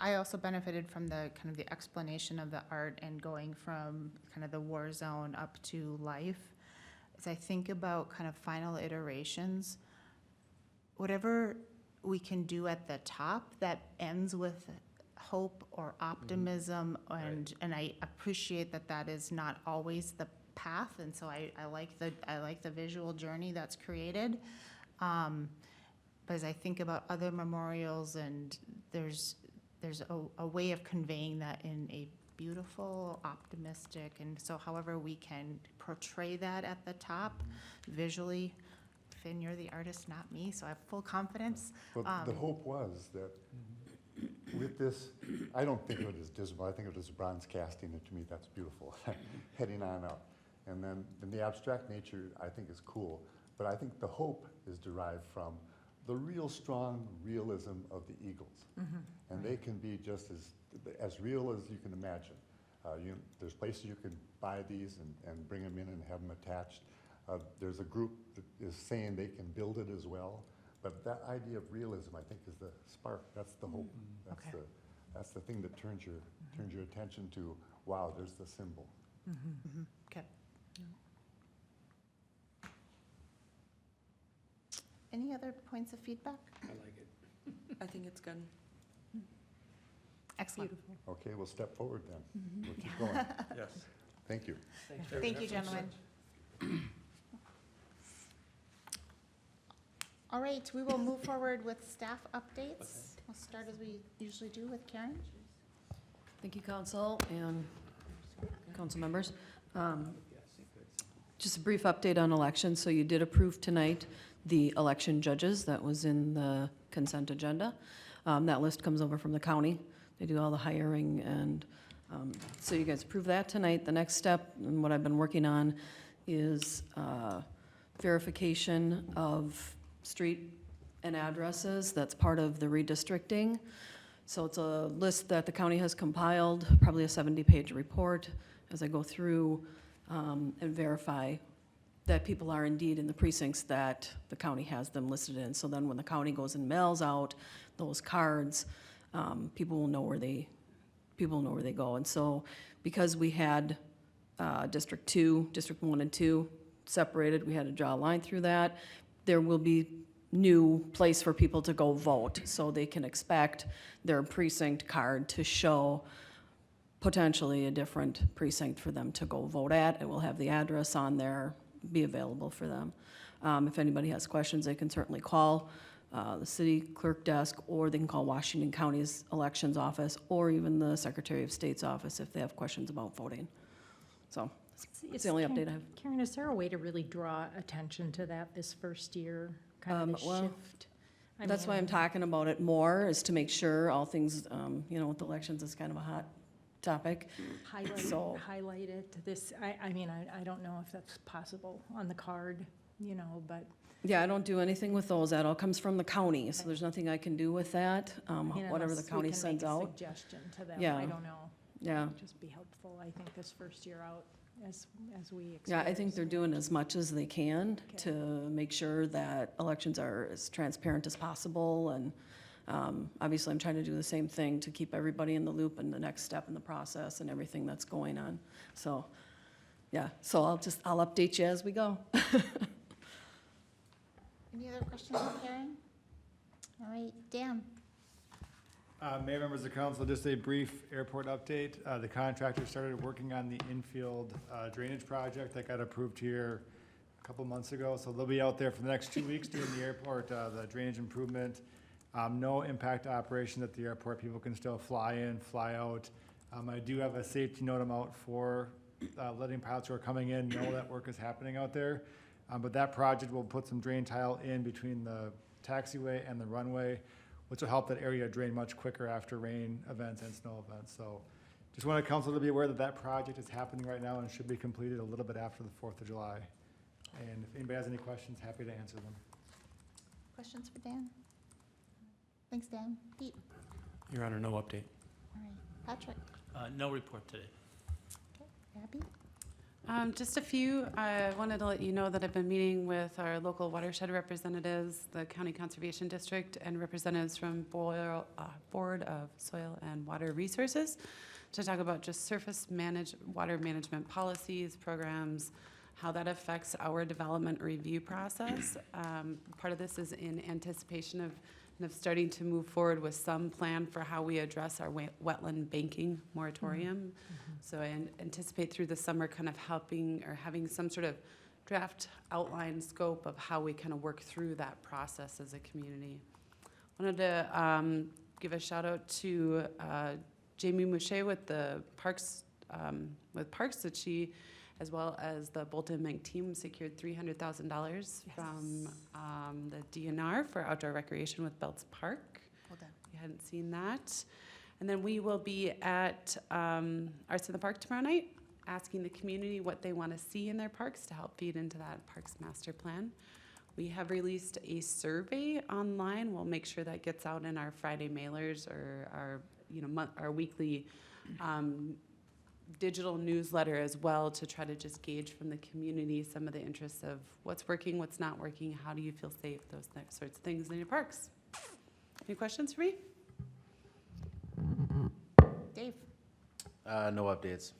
I also benefited from the kind of the explanation of the art and going from kind of the war zone up to life. As I think about kind of final iterations, whatever we can do at the top that ends with hope or optimism, and I appreciate that that is not always the path, and so I like the visual journey that's created. But as I think about other memorials, and there's a way of conveying that in a beautiful, optimistic, and so however we can portray that at the top visually. Finn, you're the artist, not me, so I have full confidence. Well, the hope was that with this, I don't think of it as dismal, I think of it as bronze casting, and to me, that's beautiful, heading on up. And then the abstract nature, I think, is cool, but I think the hope is derived from the real strong realism of the eagles. And they can be just as real as you can imagine. There's places you can buy these and bring them in and have them attached. There's a group that is saying they can build it as well. But that idea of realism, I think, is the spark. That's the hope. That's the thing that turns your attention to, wow, there's the symbol. Okay. Any other points of feedback? I like it. I think it's good. Excellent. Okay, we'll step forward then. We'll keep going. Yes. Thank you. Thank you, gentlemen. All right, we will move forward with staff updates. We'll start as we usually do with Karen. Thank you, council and council members. Just a brief update on elections. So you did approve tonight the election judges. That was in the consent agenda. That list comes over from the county. They do all the hiring, and so you guys approved that tonight. The next step, and what I've been working on, is verification of street and addresses. That's part of the redistricting. So it's a list that the county has compiled, probably a 70-page report, as I go through and verify that people are indeed in the precincts that the county has them listed in. So then when the county goes and mails out those cards, people will know where they go. And so because we had District 2, District 1 and 2 separated, we had to draw a line through that. There will be new place for people to go vote, so they can expect their precinct card to show potentially a different precinct for them to go vote at. It will have the address on there, be available for them. If anybody has questions, they can certainly call the city clerk desk, or they can call Washington County's elections office, or even the Secretary of State's office if they have questions about voting. So it's the only update I have. Karen, is there a way to really draw attention to that this first year, kind of a well, shift? That's why I'm talking about it more, is to make sure all things, with elections is kind of a hot topic. Highlight it, I don't know if that's possible on the card, but Yeah, I don't do anything with those. That all comes from the county, so there's nothing I can do with that, whatever the county sends out. Unless we can make a suggestion to them, Yeah. I don't know. Yeah. It'd just be helpful, I think, this first year out as we Yeah, I think experience they're it. doing as much as they can Okay. to make sure that elections are as transparent as possible. And obviously, I'm trying to do the same thing to keep everybody in the loop and the next step in the process and everything that's going on. So, yeah, so I'll update you as we go. Any other questions on Karen? All right, Dan. Mayor, members of council, just a brief airport update. The contractor started working on the infield drainage project that got approved here a couple months ago. So they'll be out there for the next 2 weeks doing the airport, the drainage improvement. No impact to operation at the airport. People can still fly in, fly out. I do have a safety note I'm out for letting pilots who are coming in know that work is happening out there. But that project will put some drain tile in between the taxiway and the runway, which will help that area drain much quicker after rain events and snow events. So just wanted council to be aware that that project is happening right now and should be completed a little bit after the 4th of July. And if anybody has any questions, happy to answer them. Questions for Dan? Thanks, Dan. Pete? Your Honor, no update. All right, Patrick? No report today. Okay, Abby? Just a few. I wanted to let you know that I've been meeting with our local watershed representatives, the County Conservation District, and representatives from Board of Soil and Water Resources to talk about just water management policies, programs, how that affects our development review process. Part of this is in anticipation of starting to move forward with some plan for how we address our wetland banking moratorium. So I anticipate through the summer kind of helping or having some sort of draft outline scope of how we kind of work through that process as a community. Wanted to give a shout out to Jamie Mouche with the Parks, that she, as well as the Bolton Mink team, secured $300,000 from the DNR for outdoor recreation with Belts Park. Well done. If you hadn't seen that. And then we will be at Arts in the Park tomorrow night, asking the community what they want to see in their parks to help feed into that Parks Master Plan. We have released a survey online. We'll make sure that gets out in our Friday mailers or our weekly digital newsletter as well, to try to just gauge from the community some of the interests of what's working, what's not working, how do you feel safe, those sorts of things in your parks. Any questions for me? Dave? No updates.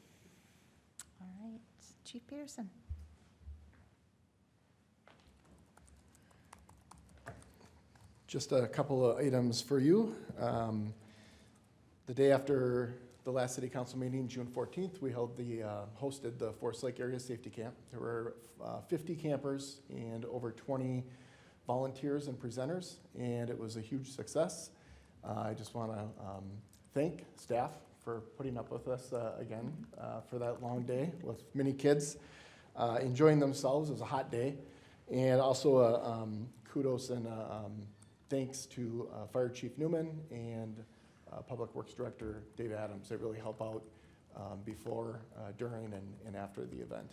All right, Chief Peterson? Just a couple of items for you. The day after the last city council meeting, June 14th, we hosted the Forest Lake Area Safety Camp. There were 50 campers and over 20 volunteers and presenters, and it was a huge success. I just want to thank staff for putting up with us again for that long day with many kids enjoying themselves. It was a hot day. And also kudos and thanks to Fire Chief Newman and Public Works Director Dave Adams. They really help out before, during, and after the event.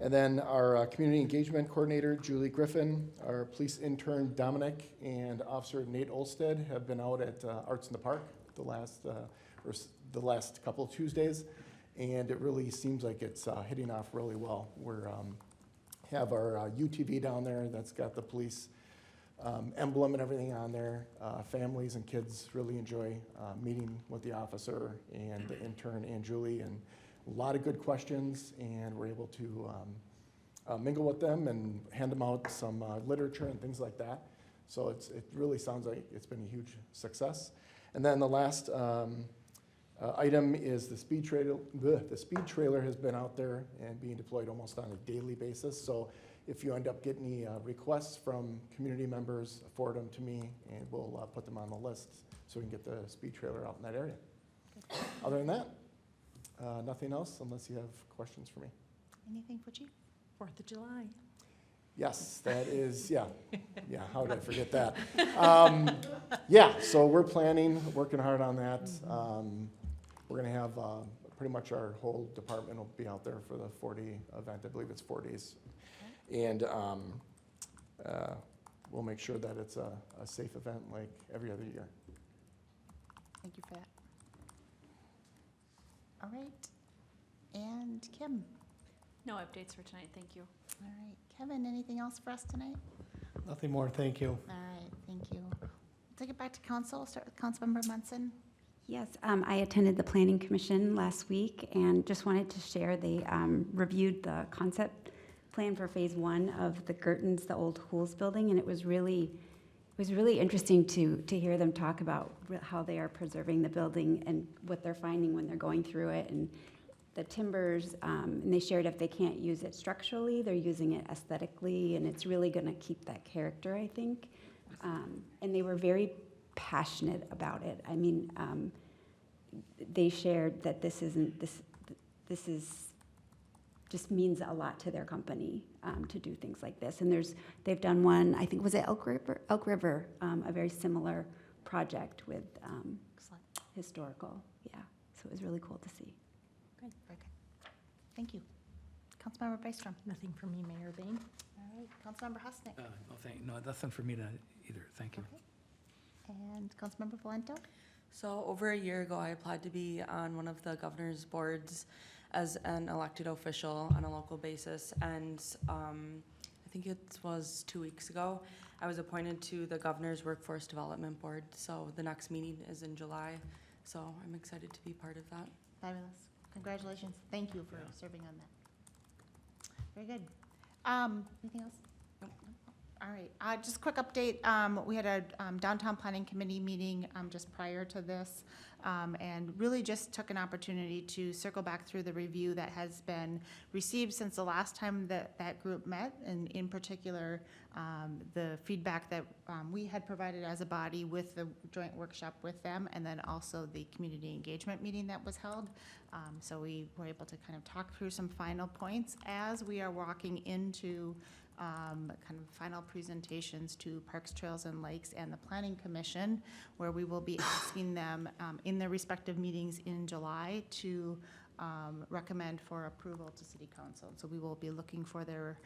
And then our Community Engagement Coordinator, Julie Griffin, our police intern, Dominic, and Officer Nate Olsted have been out at Arts in the Park the last couple of Tuesdays, and it really seems like it's hitting off really well. We're have our UTV down there that's got the police emblem and everything on there. Families and kids really enjoy meeting with the officer and the intern and Julie, and a lot of good questions, and we're able to mingle with them and hand them out some literature and things like that. So it really sounds like it's been a huge success. And then the last item is the speed trailer. The speed trailer has been out there and being deployed almost on a daily basis. So if you end up getting any requests from community members, forward them to me, and we'll put them on the list so we can get the speed trailer out in that area. Other than that, nothing else unless you have questions for me. Anything for Chief? 4th of July. Yes, that is, yeah, how did I forget that? So we're planning, working hard on that. We're gonna have pretty much our whole department will be out there for the 4-day event. I believe it's 4 days. And we'll make sure that it's a safe event like every other year. Thank you for that. All right. And Kim? No updates for tonight, thank you. All right. Kevin, anything else for us tonight? Nothing more, thank you. All right, thank you. Take it back to council. I'll start with Councilmember Munson. Yes, I attended the Planning Commission last week and just wanted to share, they reviewed the concept plan for phase 1 of the Gertens, the old Hools building, and it was really interesting to hear them talk about how they are preserving the building and what they're finding when they're going through it, and the timbers, and they shared if they can't use it structurally, they're using it aesthetically, and it's really gonna keep that character, I think. And they were very passionate about it. I mean, they shared that this just means a lot to their company to do things like this. And they've done one, I think, was it Elk River, a very similar project with historical, yeah. So it was really cool to see. Good, very good. Thank you. Councilmember Byström. Nothing for me, Mayor Bain. All right, Councilmember Husnick. No, nothing for me to either, thank you. Okay. And Councilmember Valento. So over a year ago, I applied to be on one of the governor's boards as an elected official on a local basis. And I think it was 2 weeks ago, I was appointed to the governor's workforce development board. So the next meeting is in July. So I'm excited to be part of that. Fabulous. Congratulations. Thank you for serving on that. Very good. Anything else? Nope. All right, just a quick update. We had a downtown planning committee meeting just prior to this, and really just took an opportunity to circle back through the review that has been received since the last time that group met, and in particular, the feedback that we had provided as a body with the joint workshop with them, and then also the community engagement meeting that was held. So we were able to kind of talk through some final points as we are walking into kind of final presentations to Parks, Trails, and Lakes and the Planning Commission, where we will be asking them in their respective meetings in July to recommend for approval to City Council. So we will be looking for their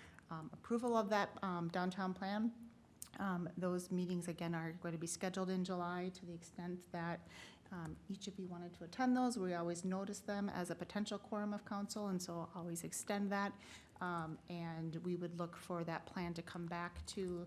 approval of that downtown plan. Those meetings, again, are going to be scheduled in July. To the extent that each of you wanted to attend those, we always notice them as a potential quorum of council, and so I'll always extend that. And we would look for that plan to come back to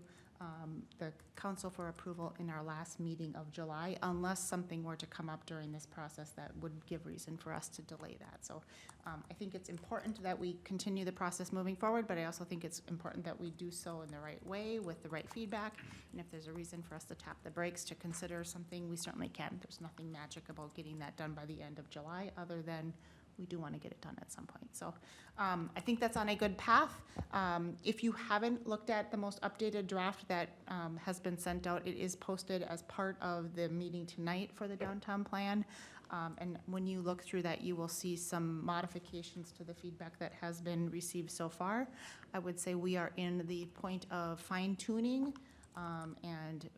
the council for approval in our last meeting of July, unless something were to come up during this process that would give reason for us to delay that. So I think it's important that we continue the process moving forward, but I also think it's important that we do so in the right way with the right feedback. And if there's a reason for us to tap the brakes to consider something, we certainly can. There's nothing magic about getting that done by the end of July, other than we do want to get it done at some point. So I think that's on a good path. If you haven't looked at the most updated draft that has been sent out, it is posted as part of the meeting tonight for the downtown plan. And when you look through that, you will see some modifications to the feedback that has been received so far. I would say we are in the point of fine tuning and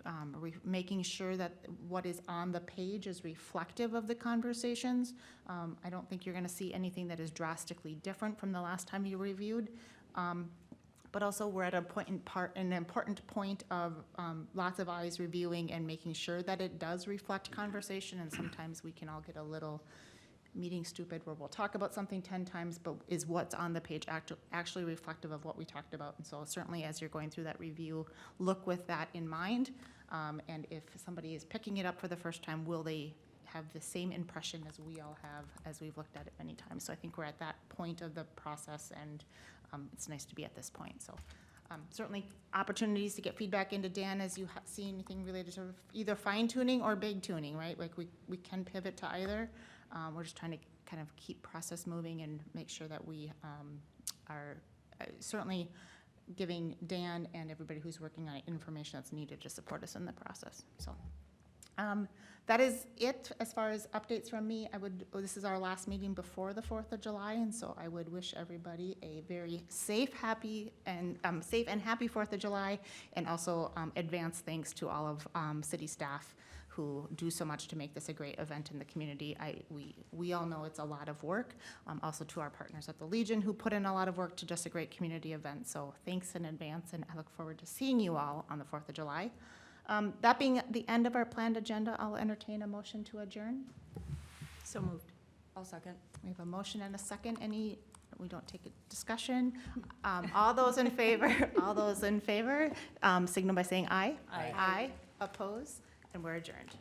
making sure that what is on the page is reflective of the conversations. I don't think you're going to see anything that is drastically different from the last time you reviewed. But also, we're at an important point of lots of eyes reviewing and making sure that it does reflect conversation. And sometimes we can all get a little meeting stupid, where we'll talk about something 10 times, but is what's on the page actually reflective of what we talked about? And so certainly, as you're going through that review, look with that in mind. And if somebody is picking it up for the first time, will they have the same impression as we all have, as we've looked at it many times? So I think we're at that point of the process, and it's nice to be at this point. So certainly opportunities to get feedback into Dan as you see anything related to either fine tuning or big tuning, right? Like we can pivot to either. We're just trying to kind of keep process moving and make sure that we are certainly giving Dan and everybody who's working on it information that's needed to support us in the process. So that is it as far as updates from me. This is our last meeting before the 4th of July, and so I would wish everybody a very safe and happy 4th of July, and also advance thanks to all of city staff who do so much to make this a great event in the community. We all know it's a lot of work. Also to our partners at the Legion who put in a lot of work to just a great community event. So thanks in advance, and I look forward to seeing you all on the 4th of July. That being the end of our planned agenda, I'll entertain a motion to adjourn. So moved. I'll second. We have a motion and a second. We don't take a discussion. All those in favor, signal by saying aye. Aye. Aye. Oppose, and we're adjourned.